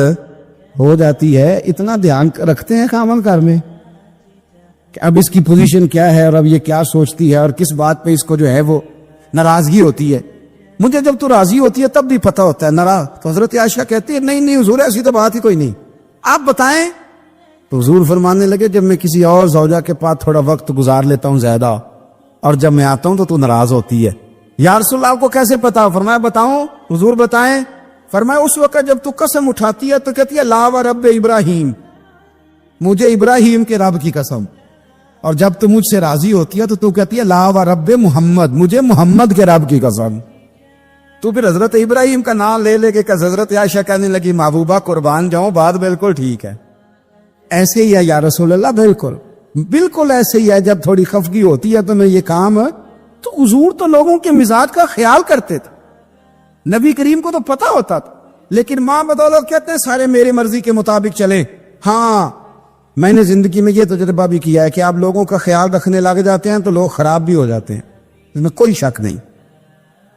A: ہو جاتی ہے۔ اتنا دھیان رکھتے ہیں خامن کار میں کہ اب اس کی پوزیشن کیا ہے، اور اب یہ کیا سوچتی ہے، اور کس بات پہ اس کو جو ہے وہ ناراضگی ہوتی ہے۔ مجھے جب تو راضی ہوتی ہے تب بھی پتہ ہوتا ہے ناراض۔ تو حضرت عائشہ کہتی ہے نہیں حضور ایسی تو بات ہی کوئی نہیں، آپ بتائیں۔ تو حضور فرمانے لگے جب میں کسی اور زوجہ کے پاس تھوڑا وقت گزار لیتا ہوں زیادہ، اور جب میں آتا ہوں تو ناراض ہوتی ہے۔ یا رسول اللہ آپ کو کیسے پتا؟ فرمایا بتاؤں حضور بتائیں۔ فرمایا اس وقت جب تو قسم اٹھاتی ہے تو کہتی ہے لا و رب ابراہیم، مجھے ابراہیم کے رب کی قسم، اور جب تو مجھ سے راضی ہوتی ہے تو کہتی ہے لا و رب محمد، مجھے محمد کے رب کی قسم۔ تو پھر حضرت ابراہیم کا نام لے لے کے حضرت عائشہ کہنے لگی محبوبہ قربان جاؤں، بات بالکل ٹھیک ہے، ایسے ہی ہے یا رسول اللہ، بالکل بالکل ایسے ہی ہے۔ جب تھوڑی خفگی ہوتی ہے تو میں یہ کام، تو حضور تو لوگوں کے مزاج کا خیال کرتے تھے، نبی کریم کو تو پتا ہوتا تھا، لیکن ماں بدولت کہتے ہیں سارے میری مرضی کے مطابق چلیں۔ ہاں میں نے زندگی میں یہ تجربہ بھی کیا ہے کہ آپ لوگوں کا خیال رکھنے لگ جاتے ہیں تو لوگ خراب بھی ہو جاتے ہیں، اس میں کوئی شک نہیں۔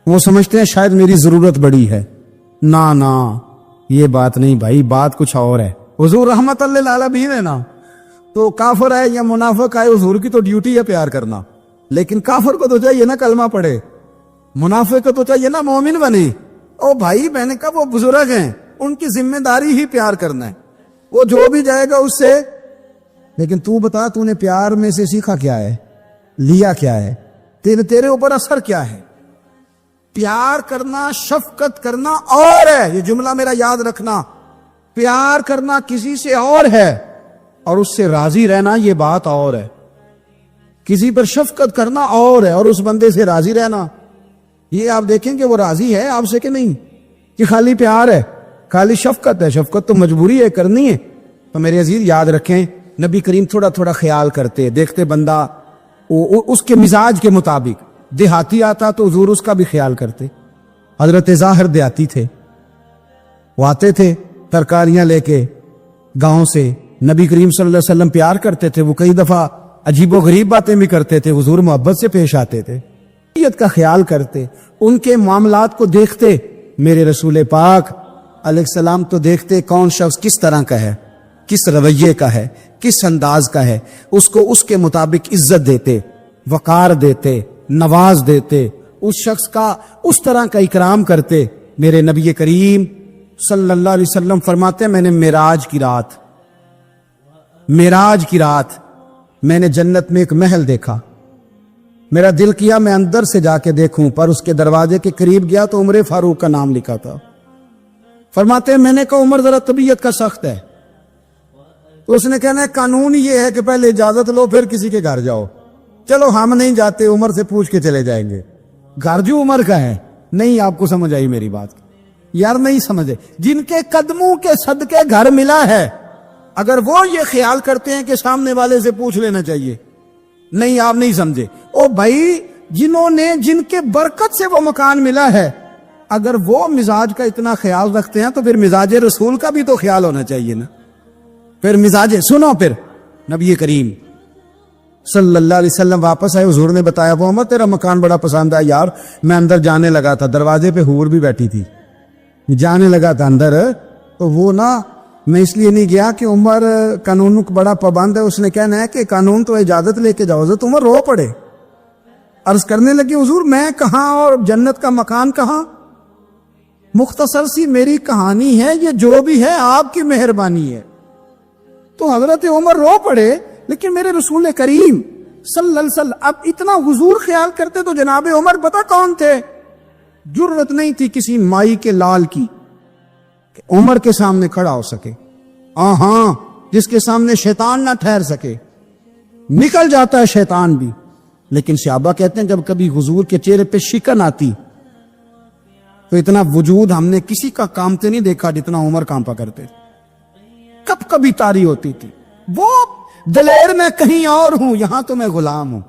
A: وہ سمجھتے ہیں شاید میری ضرورت بڑی ہے، نہ یہ بات نہیں بھائی، بات کچھ اور ہے۔ حضور رحمت للعالمین ہے نا، تو کافر ہے یا منافق ہے، حضور کی تو ڈیوٹی ہے پیار کرنا، لیکن کافر کو تو چاہیے نا کلمہ پڑھے، منافق کو تو چاہیے نا مومن بنے۔ او بھائی میں نے کہا وہ بزرگ ہیں، ان کی ذمہ داری ہی پیار کرنا ہے، وہ جو بھی جائے گا اس سے۔ لیکن تو بتا تو نے پیار میں سے سیکھا کیا ہے، لیا کیا ہے، تیرے اوپر اثر کیا ہے؟ پیار کرنا، شفقت کرنا اور ہے، یہ جملہ میرا یاد رکھنا، پیار کرنا کسی سے اور ہے، اور اس سے راضی رہنا یہ بات اور ہے۔ کسی پر شفقت کرنا اور ہے، اور اس بندے سے راضی رہنا یہ آپ دیکھیں کہ وہ راضی ہے آپ سے کہ نہیں، کہ خالی پیار ہے، خالی شفقت ہے۔ شفقت تو مجبوری ہے کرنی ہے۔ تو میرے عزیز یاد رکھیں نبی کریم تھوڑا تھوڑا خیال کرتے، دیکھتے بندہ اس کے مزاج کے مطابق، دیہاتی آتا تو حضور اس کا بھی خیال کرتے۔ حضرت ظاہر دیہاتی تھے، وہ آتے تھے ترکاریاں لے کے گاؤں سے، نبی کریم صلی اللہ علیہ وسلم پیار کرتے تھے، وہ کئی دفعہ عجیب و غریب باتیں بھی کرتے تھے، حضور محبت سے پیش آتے تھے، شریعت کا خیال کرتے، ان کے معاملات کو دیکھتے۔ میرے رسول پاک علیہ السلام تو دیکھتے کون شخص کس طرح کا ہے، کس رویے کا ہے، کس انداز کا ہے، اس کو اس کے مطابق عزت دیتے، وقار دیتے، نواز دیتے، اس شخص کا اس طرح کا اکرام کرتے۔ میرے نبی کریم صلی اللہ علیہ وسلم فرماتے ہیں میں نے معراج کی رات میں نے جنت میں ایک محل دیکھا، میرا دل کیا میں اندر سے جا کے دیکھوں، پر اس کے دروازے کے قریب گیا تو عمر فاروق کا نام لکھا تھا۔ فرماتے ہیں میں نے کہا عمر ذرا طبیعت کا سخت ہے، تو اس نے کہنا ہے قانون یہ ہے کہ پہلے اجازت لو پھر کسی کے گھر جاؤ۔ چلو ہم نہیں جاتے، عمر سے پوچھ کے چلے جائیں گے، گھر جو عمر کا ہے۔ نہیں آپ کو سمجھ آئی میری بات؟ یار نہیں سمجھے، جن کے قدموں کے صدقے گھر ملا ہے، اگر وہ یہ خیال کرتے ہیں کہ سامنے والے سے پوچھ لینا چاہیے، نہیں آپ نہیں سمجھے۔ او بھائی جن کے برکت سے وہ مکان ملا ہے، اگر وہ مزاج کا اتنا خیال رکھتے ہیں تو پھر مزاج رسول کا بھی تو خیال ہونا چاہیے نا۔ پھر مزاج سنو، پھر نبی کریم صلی اللہ علیہ وسلم واپس آئے، حضور نے بتایا وہ عمر تیرا مکان بڑا پسند ہے یار، میں اندر جانے لگا تھا، دروازے پہ حور بھی بیٹھی تھی، جانے لگا تھا اندر، تو وہ نا میں اس لیے نہیں گیا کہ عمر قانون بڑا پابند ہے، اس نے کہنا ہے کہ قانون تو اجازت لے کے جاؤ، تو عمر رو پڑے، عرض کرنے لگے حضور میں کہاں اور جنت کا مکان کہاں؟ مختصر سی میری کہانی ہے، یہ جو بھی ہے آپ کی مہربانی ہے۔ تو حضرت عمر رو پڑے، لیکن میرے رسول کریم صلی اللہ علیہ وسلم اب اتنا حضور خیال کرتے تو جناب عمر پتہ کون تھے؟ جرت نہیں تھی کسی مائی کے لال کی کہ عمر کے سامنے کھڑا ہو سکے، ہاں جس کے سامنے شیطان نہ ٹھہر سکے، نکل جاتا ہے شیطان بھی۔ لیکن صحابہ کہتے ہیں جب کبھی حضور کے چہرے پہ شکن آتی تو اتنا وجود ہم نے کسی کا کامتے نہیں دیکھا جتنا عمر کانپا کرتے، کب کبھی تاری ہوتی تھی۔ وہ دلیر میں کہیں اور ہوں، یہاں تو میں غلام ہوں،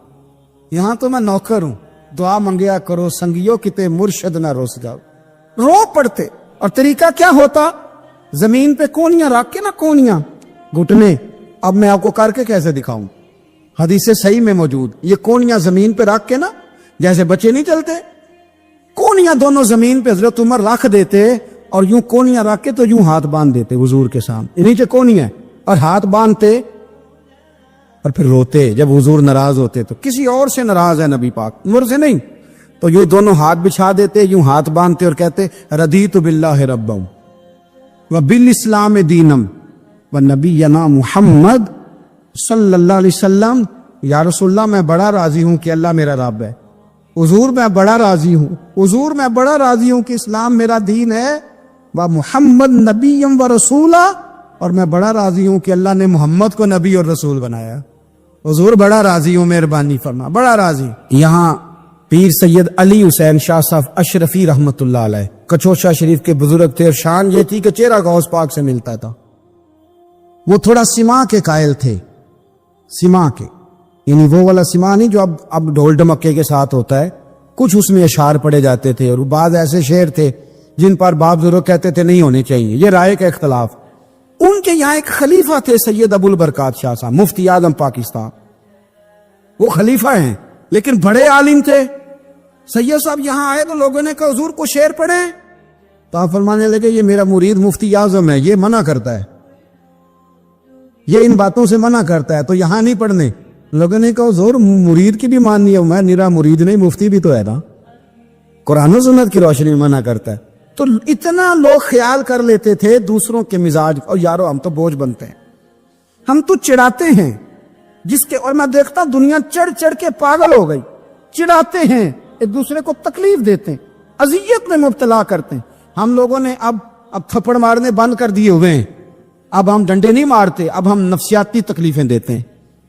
A: یہاں تو میں نوکر ہوں، دعا منگیا کرو سنگیو کتے مرشد نہ روس جاؤ۔ رو پڑتے، اور طریقہ کیا ہوتا؟ زمین پہ کونیاں رکھ کے نا، کونیاں گھٹنے، اب میں آپ کو کر کے کیسے دکھاؤں، حدیث صحیح میں موجود، یہ کونیاں زمین پہ رکھ کے نا، جیسے بچے نہیں چلتے، کونیاں دونوں زمین پہ حضرت عمر رکھ دیتے اور یوں کونیاں رکھ کے تو یوں ہاتھ باندھ دیتے حضور کے سامنے، نیچے کونیاں اور ہاتھ باندھتے اور پھر روتے جب حضور ناراض ہوتے تو کسی اور سے ناراض ہے نبی پاک، عمر سے نہیں، تو یوں دونوں ہاتھ بچھا دیتے، یوں ہاتھ باندھتے اور کہتے رضیت باللہ ربا وبالاسلام دینم ونبینا محمد صلی اللہ علیہ وسلم۔ یا رسول اللہ میں بڑا راضی ہوں کہ اللہ میرا رب ہے، حضور میں بڑا راضی ہوں، حضور میں بڑا راضی ہوں کہ اسلام میرا دین ہے، و محمد نبیم و رسولہ، اور میں بڑا راضی ہوں کہ اللہ نے محمد کو نبی اور رسول بنایا۔ حضور بڑا راضی ہوں، مہربانی فرما، بڑا راضی۔ یہاں پیر سید علی حسین شاہ صاحب اشرفی رحمت اللہ علیہ کچوشا شریف کے بزرگ تھے، اور شان یہ تھی کہ چہرہ غوث پاک سے ملتا تھا۔ وہ تھوڑا سما کے قائل تھے، سما کے، یعنی وہ والا سما نہیں جو اب ڈھول ڈمکے کے ساتھ ہوتا ہے، کچھ اس میں اشعار پڑے جاتے تھے، اور بعض ایسے شعر تھے جن پر باپ بزرگ کہتے تھے نہیں ہونے چاہیے، یہ رائے کا اختلاف۔ ان کے یہاں ایک خلیفہ تھے سید ابو البرکات شاہ صاحب، مفتی اعظم پاکستان، وہ خلیفہ ہیں لیکن بڑے عالم تھے۔ سید صاحب یہاں آئے تو لوگوں نے کہا حضور کو شعر پڑھیں، تو آپ فرمانے لگے یہ میرا مرید مفتی اعظم ہے، یہ منع کرتا ہے، یہ ان باتوں سے منع کرتا ہے، تو یہاں نہیں پڑھنے۔ لوگوں نے کہا حضور مرید کی بھی ماننی ہے، میں نرا مرید نہیں، مفتی بھی تو ہے نا، قرآن و سنت کی روشنی میں منع کرتا ہے۔ تو اتنا لوگ خیال کر لیتے تھے دوسروں کے مزاج، اور یارو ہم تو بوجھ بنتے ہیں، ہم تو چڑھاتے ہیں جس کے، اور میں دیکھتا دنیا چڑھ چڑھ کے پاگل ہو گئی، چڑھاتے ہیں ایک دوسرے کو، تکلیف دیتے ہیں، اذیت میں مبتلا کرتے ہیں۔ ہم لوگوں نے اب تھپڑ مارنے بند کر دیے ہوئے ہیں، اب ہم ڈنڈے نہیں مارتے، اب ہم نفسیاتی تکلیفیں دیتے ہیں،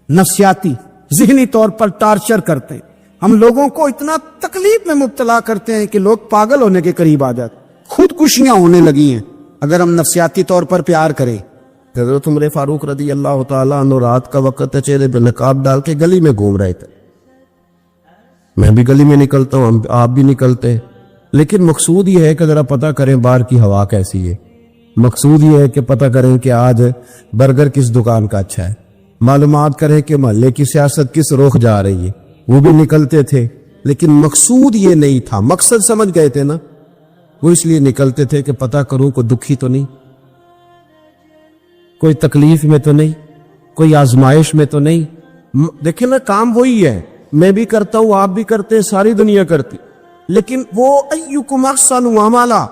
A: نفسیاتی ذہنی طور پر ٹارچر کرتے ہیں، ہم لوگوں کو اتنا تکلیف میں مبتلا کرتے ہیں کہ لوگ پاگل ہونے کے قریب آ جاتے، خودکشیاں ہونے لگی ہیں اگر ہم نفسیاتی طور پر پیار کریں۔ حضرت عمر فاروق رضی اللہ تعالیٰ عنہ رات کا وقت چہرے پہ نقاب ڈال کے گلی میں گھوم رہے تھے، میں بھی گلی میں نکلتا ہوں، آپ بھی نکلتے، لیکن مقصود یہ ہے کہ ذرا پتہ کریں باہر کی ہوا کیسی ہے، مقصود یہ ہے کہ پتہ کریں کہ آج برگر کس دکان کا اچھا ہے، معلومات کریں کہ محلے کی سیاست کس رخ جا رہی ہے۔ وہ بھی نکلتے تھے لیکن مقصود یہ نہیں تھا، مقصد سمجھ گئے تھے نا، وہ اس لیے نکلتے تھے کہ پتہ کروں کوئی دکھی تو نہیں، کوئی تکلیف میں تو نہیں، کوئی آزمائش میں تو نہیں۔ دیکھیں نا کام وہی ہے، میں بھی کرتا ہوں، آپ بھی کرتے ہیں، ساری دنیا کرتی، لیکن وہ ایکم احسن عملا،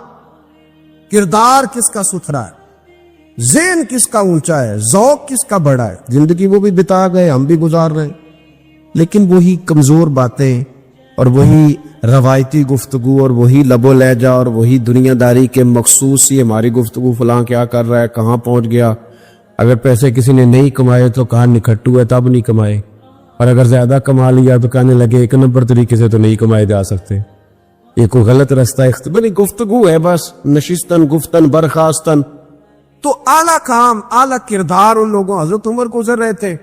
A: کردار کس کا ستھرا ہے، ذہن کس کا اونچا ہے، ذوق کس کا بڑا ہے۔ زندگی وہ بھی بتا گئے، ہم بھی گزار رہے ہیں، لیکن وہی کمزور باتیں اور وہی روایتی گفتگو اور وہی لب و لہجہ اور وہی دنیا داری کے مخصوص سی ہماری گفتگو، فلاں کیا کر رہا ہے، کہاں پہنچ گیا، اگر پیسے کسی نے نہیں کمائے تو کہاں نکھٹو ہے تب نہیں کمائے، اور اگر زیادہ کما لیا تو کہنے لگے ایک نمبر طریقے سے تو نہیں کمائے جا سکتے، یہ کوئی غلط رستہ بنی گفتگو ہے، بس نشستن گفتن برخاستن۔ تو اعلیٰ کام، اعلیٰ کردار ان لوگوں، حضرت عمر گزر رہے تھے،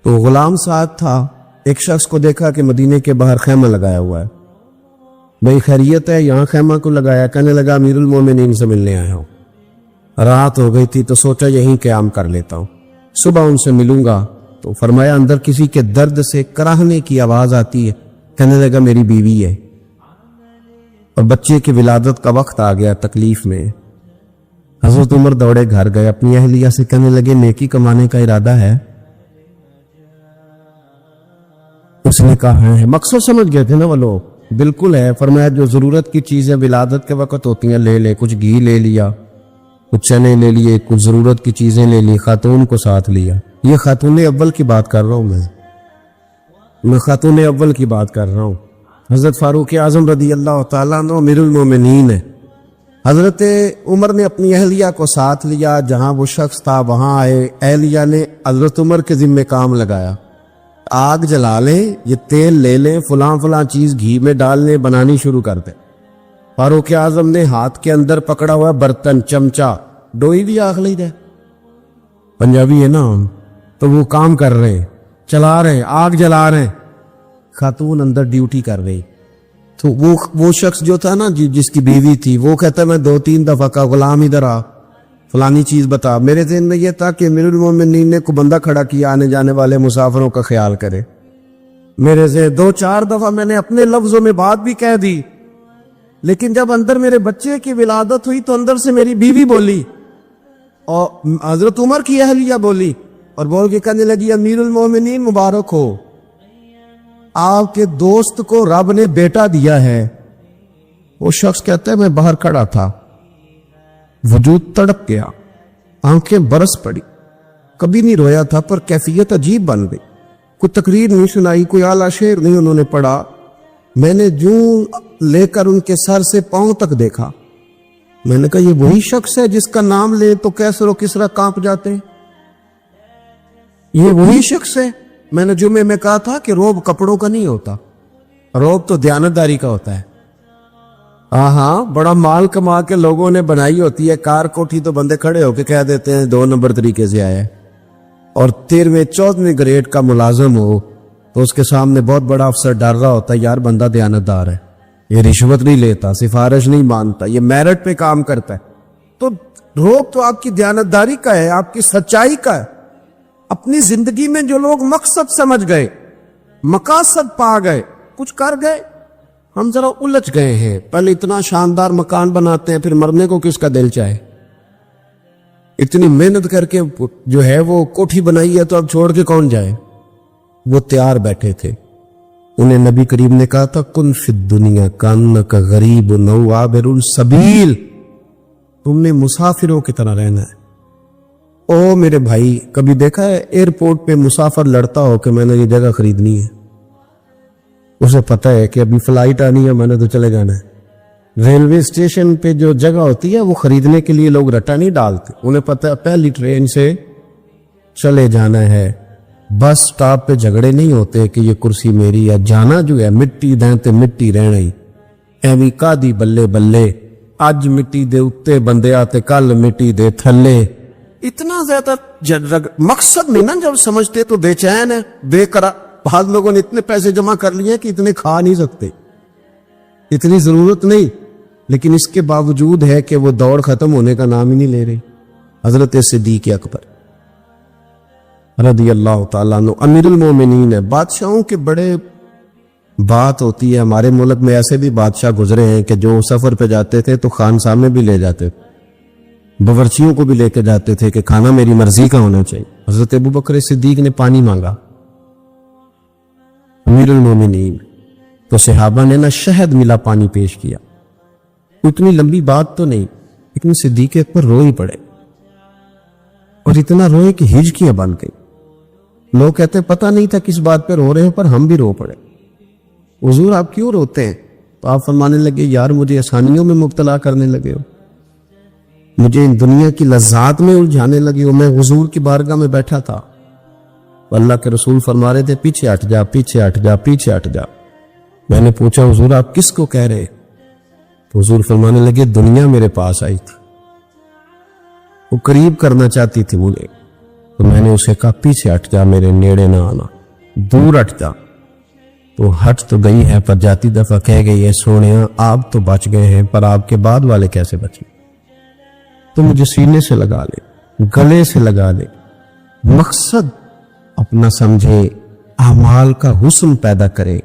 A: تو غلام ساتھ تھا، ایک شخص کو دیکھا کہ مدینے کے باہر خیمہ لگایا ہوا ہے، بھئی خیریت ہے، یہاں خیمہ کو لگایا، کہنے لگا امیر المومنین سے ملنے آیا ہوں، رات ہو گئی تھی تو سوچا یہیں قیام کر لیتا ہوں، صبح ان سے ملوں گا۔ تو فرمایا اندر کسی کے درد سے کراہنے کی آواز آتی ہے، کہنے لگا میری بیوی ہے اور بچے کی ولادت کا وقت آ گیا، تکلیف میں۔ حضرت عمر دوڑے گھر گئے، اپنی اہلیہ سے کہنے لگے نیکی کمانے کا ارادہ ہے؟ اس نے کہا ہے، مقصد سمجھ گئے تھے نا وہ لوگ، بالکل ہے، فرمایا جو ضرورت کی چیزیں ولادت کے وقت ہوتی ہیں لے لے، کچھ گھی لے لیا، کچھ چنے لے لیے، کچھ ضرورت کی چیزیں لے لی، خاتون کو ساتھ لیا۔ یہ خاتون اول کی بات کر رہا ہوں میں خاتون اول کی بات کر رہا ہوں۔ حضرت فاروق اعظم رضی اللہ تعالیٰ عنہ امیر المومنین ہے۔ حضرت عمر نے اپنی اہلیہ کو ساتھ لیا، جہاں وہ شخص تھا وہاں آئے، اہلیہ نے حضرت عمر کے ذمہ کام لگایا، آگ جلا لیں، یہ تیل لے لیں، فلاں فلاں چیز گھی میں ڈال لیں، بنانی شروع کر دیں۔ فاروق اعظم نے ہاتھ کے اندر پکڑا ہوا برتن، چمچہ، ڈوئی بھی آخ لی جائے، پنجابی ہے نا، تو وہ کام کر رہے، چلا رہے، آگ جلا رہے، خاتون اندر ڈیوٹی کر رہی۔ تو وہ شخص جو تھا نا جس کی بیوی تھی، وہ کہتا ہے میں 2-3 دفعہ کا غلام ادھر آ، فلانی چیز بتا۔ میرے ذہن میں یہ تھا کہ امیر المومنین نے کو بندہ کھڑا کیا آنے جانے والے مسافروں کا خیال کرے۔ میرے سے 2-4 دفعہ میں نے اپنے لفظوں میں بات بھی کہہ دی، لیکن جب اندر میرے بچے کی ولادت ہوئی تو اندر سے میری بیوی بولی اور حضرت عمر کی اہلیہ بولی اور بول کے کہنے لگی امیر المومنین مبارک ہو، آپ کے دوست کو رب نے بیٹا دیا ہے۔ وہ شخص کہتا ہے میں باہر کھڑا تھا، وجود تڑپ گیا، آنکھیں برس پڑی، کبھی نہیں رویا تھا پر کیفیت عجیب بن گئی، کوئی تقریر نہیں سنائی، کوئی اعلیٰ شعر نہیں انہوں نے پڑھا، میں نے جوں لے کر ان کے سر سے پاؤں تک دیکھا، میں نے کہا یہ وہی شخص ہے جس کا نام لے تو کیسر و کسرا کانپ جاتے ہیں، یہ وہی شخص ہے۔ میں نے جمعے میں کہا تھا کہ روب کپڑوں کا نہیں ہوتا، روب تو دیانتداری کا ہوتا ہے۔ ہاں بڑا مال کما کے لوگوں نے بنائی ہوتی ہے کار کوٹھی، تو بندے کھڑے ہو کے کہہ دیتے ہیں 2 نمبر طریقے سے آیا ہے، اور 13ویں-14ویں گریڈ کا ملازم ہو تو اس کے سامنے بہت بڑا افسر ڈر رہا ہوتا ہے، یار بندہ دیانتدار ہے، یہ رشوت نہیں لیتا، سفارش نہیں مانتا، یہ میرٹ پہ کام کرتا ہے۔ تو روب تو آپ کی دیانتداری کا ہے، آپ کی سچائی کا ہے۔ اپنی زندگی میں جو لوگ مقصد سمجھ گئے، مقاصد پا گئے، کچھ کر گئے، ہم ذرا الجھ گئے ہیں۔ پہلے اتنا شاندار مکان بناتے ہیں، پھر مرنے کو کس کا دل چاہے، اتنی محنت کر کے جو ہے وہ کوٹھی بنائی ہے تو اب چھوڑ کے کون جائے۔ وہ تیار بیٹھے تھے، انہیں نبی کریم نے کہا تھا کن فی الدنیا کانک غریب نو عابر السبیل، تم نے مسافروں کی طرح رہنا ہے۔ او میرے بھائی، کبھی دیکھا ہے ایئرپورٹ پہ مسافر لڑتا ہو کہ میں نے یہ جگہ خریدنی ہے؟ اسے پتہ ہے کہ ابھی فلائٹ آنی ہے، میں نے تو چلے جانا ہے۔ ریلوے اسٹیشن پہ جو جگہ ہوتی ہے وہ خریدنے کے لیے لوگ رٹا نہیں ڈالتے، انہیں پتہ ہے پہلی ٹرین سے چلے جانا ہے۔ بس سٹاپ پہ جھگڑے نہیں ہوتے کہ یہ کرسی میری ہے، جانا جو ہے مٹی دیں تے مٹی رہنا ہی، ایویں کادی بلے بلے، اج مٹی دے اتے بندے آتے کل مٹی دے تھلے۔ اتنا زیادہ مقصد نہیں نا جب سمجھتے تو بے چین ہے، بے قرار۔ بعض لوگوں نے اتنے پیسے جمع کر لیے کہ اتنے کھا نہیں سکتے، اتنی ضرورت نہیں، لیکن اس کے باوجود ہے کہ وہ دوڑ ختم ہونے کا نام ہی نہیں لے رہی۔ حضرت صدیق اکبر رضی اللہ تعالیٰ عنہ امیر المومنین ہے۔ بادشاہوں کے بڑے بات ہوتی ہے، ہمارے ملک میں ایسے بھی بادشاہ گزرے ہیں کہ جو سفر پہ جاتے تھے تو خانسا میں بھی لے جاتے تھے، باورچیوں کو بھی لے کے جاتے تھے کہ کھانا میری مرضی کا ہونا چاہیے۔ حضرت ابوبکر صدیق نے پانی مانگا، امیر المومنین، تو صحابہ نے نہ شہد ملا پانی پیش کیا۔ اتنی لمبی بات تو نہیں، لیکن صدیق اکبر رو ہی پڑے، اور اتنا روئے کہ ہجکیاں بن گئی۔ لوگ کہتے ہیں پتہ نہیں تھا کس بات پہ رو رہے ہیں، پر ہم بھی رو پڑے۔ حضور آپ کیوں روتے ہیں؟ تو آپ فرمانے لگے یار مجھے آسانیوں میں مبتلا کرنے لگے ہو، مجھے ان دنیا کی لذات میں الجھانے لگے ہو۔ میں حضور کی بارگاہ میں بیٹھا تھا، اللہ کے رسول فرما رہے تھے پیچھے ہٹ جا، پیچھے ہٹ جا، پیچھے ہٹ جا۔ میں نے پوچھا حضور آپ کس کو کہہ رہے؟ تو حضور فرمانے لگے دنیا میرے پاس آئی تھی، وہ قریب کرنا چاہتی تھی مجھے، تو میں نے اسے کہا پیچھے ہٹ جا، میرے نیڑے نہ آنا، دور ہٹ جا۔ تو ہٹ تو گئی ہے، پر جاتی دفعہ کہہ گئی ہے سونیا آپ تو بچ گئے ہیں، پر آپ کے بعد والے کیسے بچے؟ تو مجھے سینے سے لگا لے، گلے سے لگا لے، مقصد اپنا سمجھے، اعمال کا حسن پیدا کرے،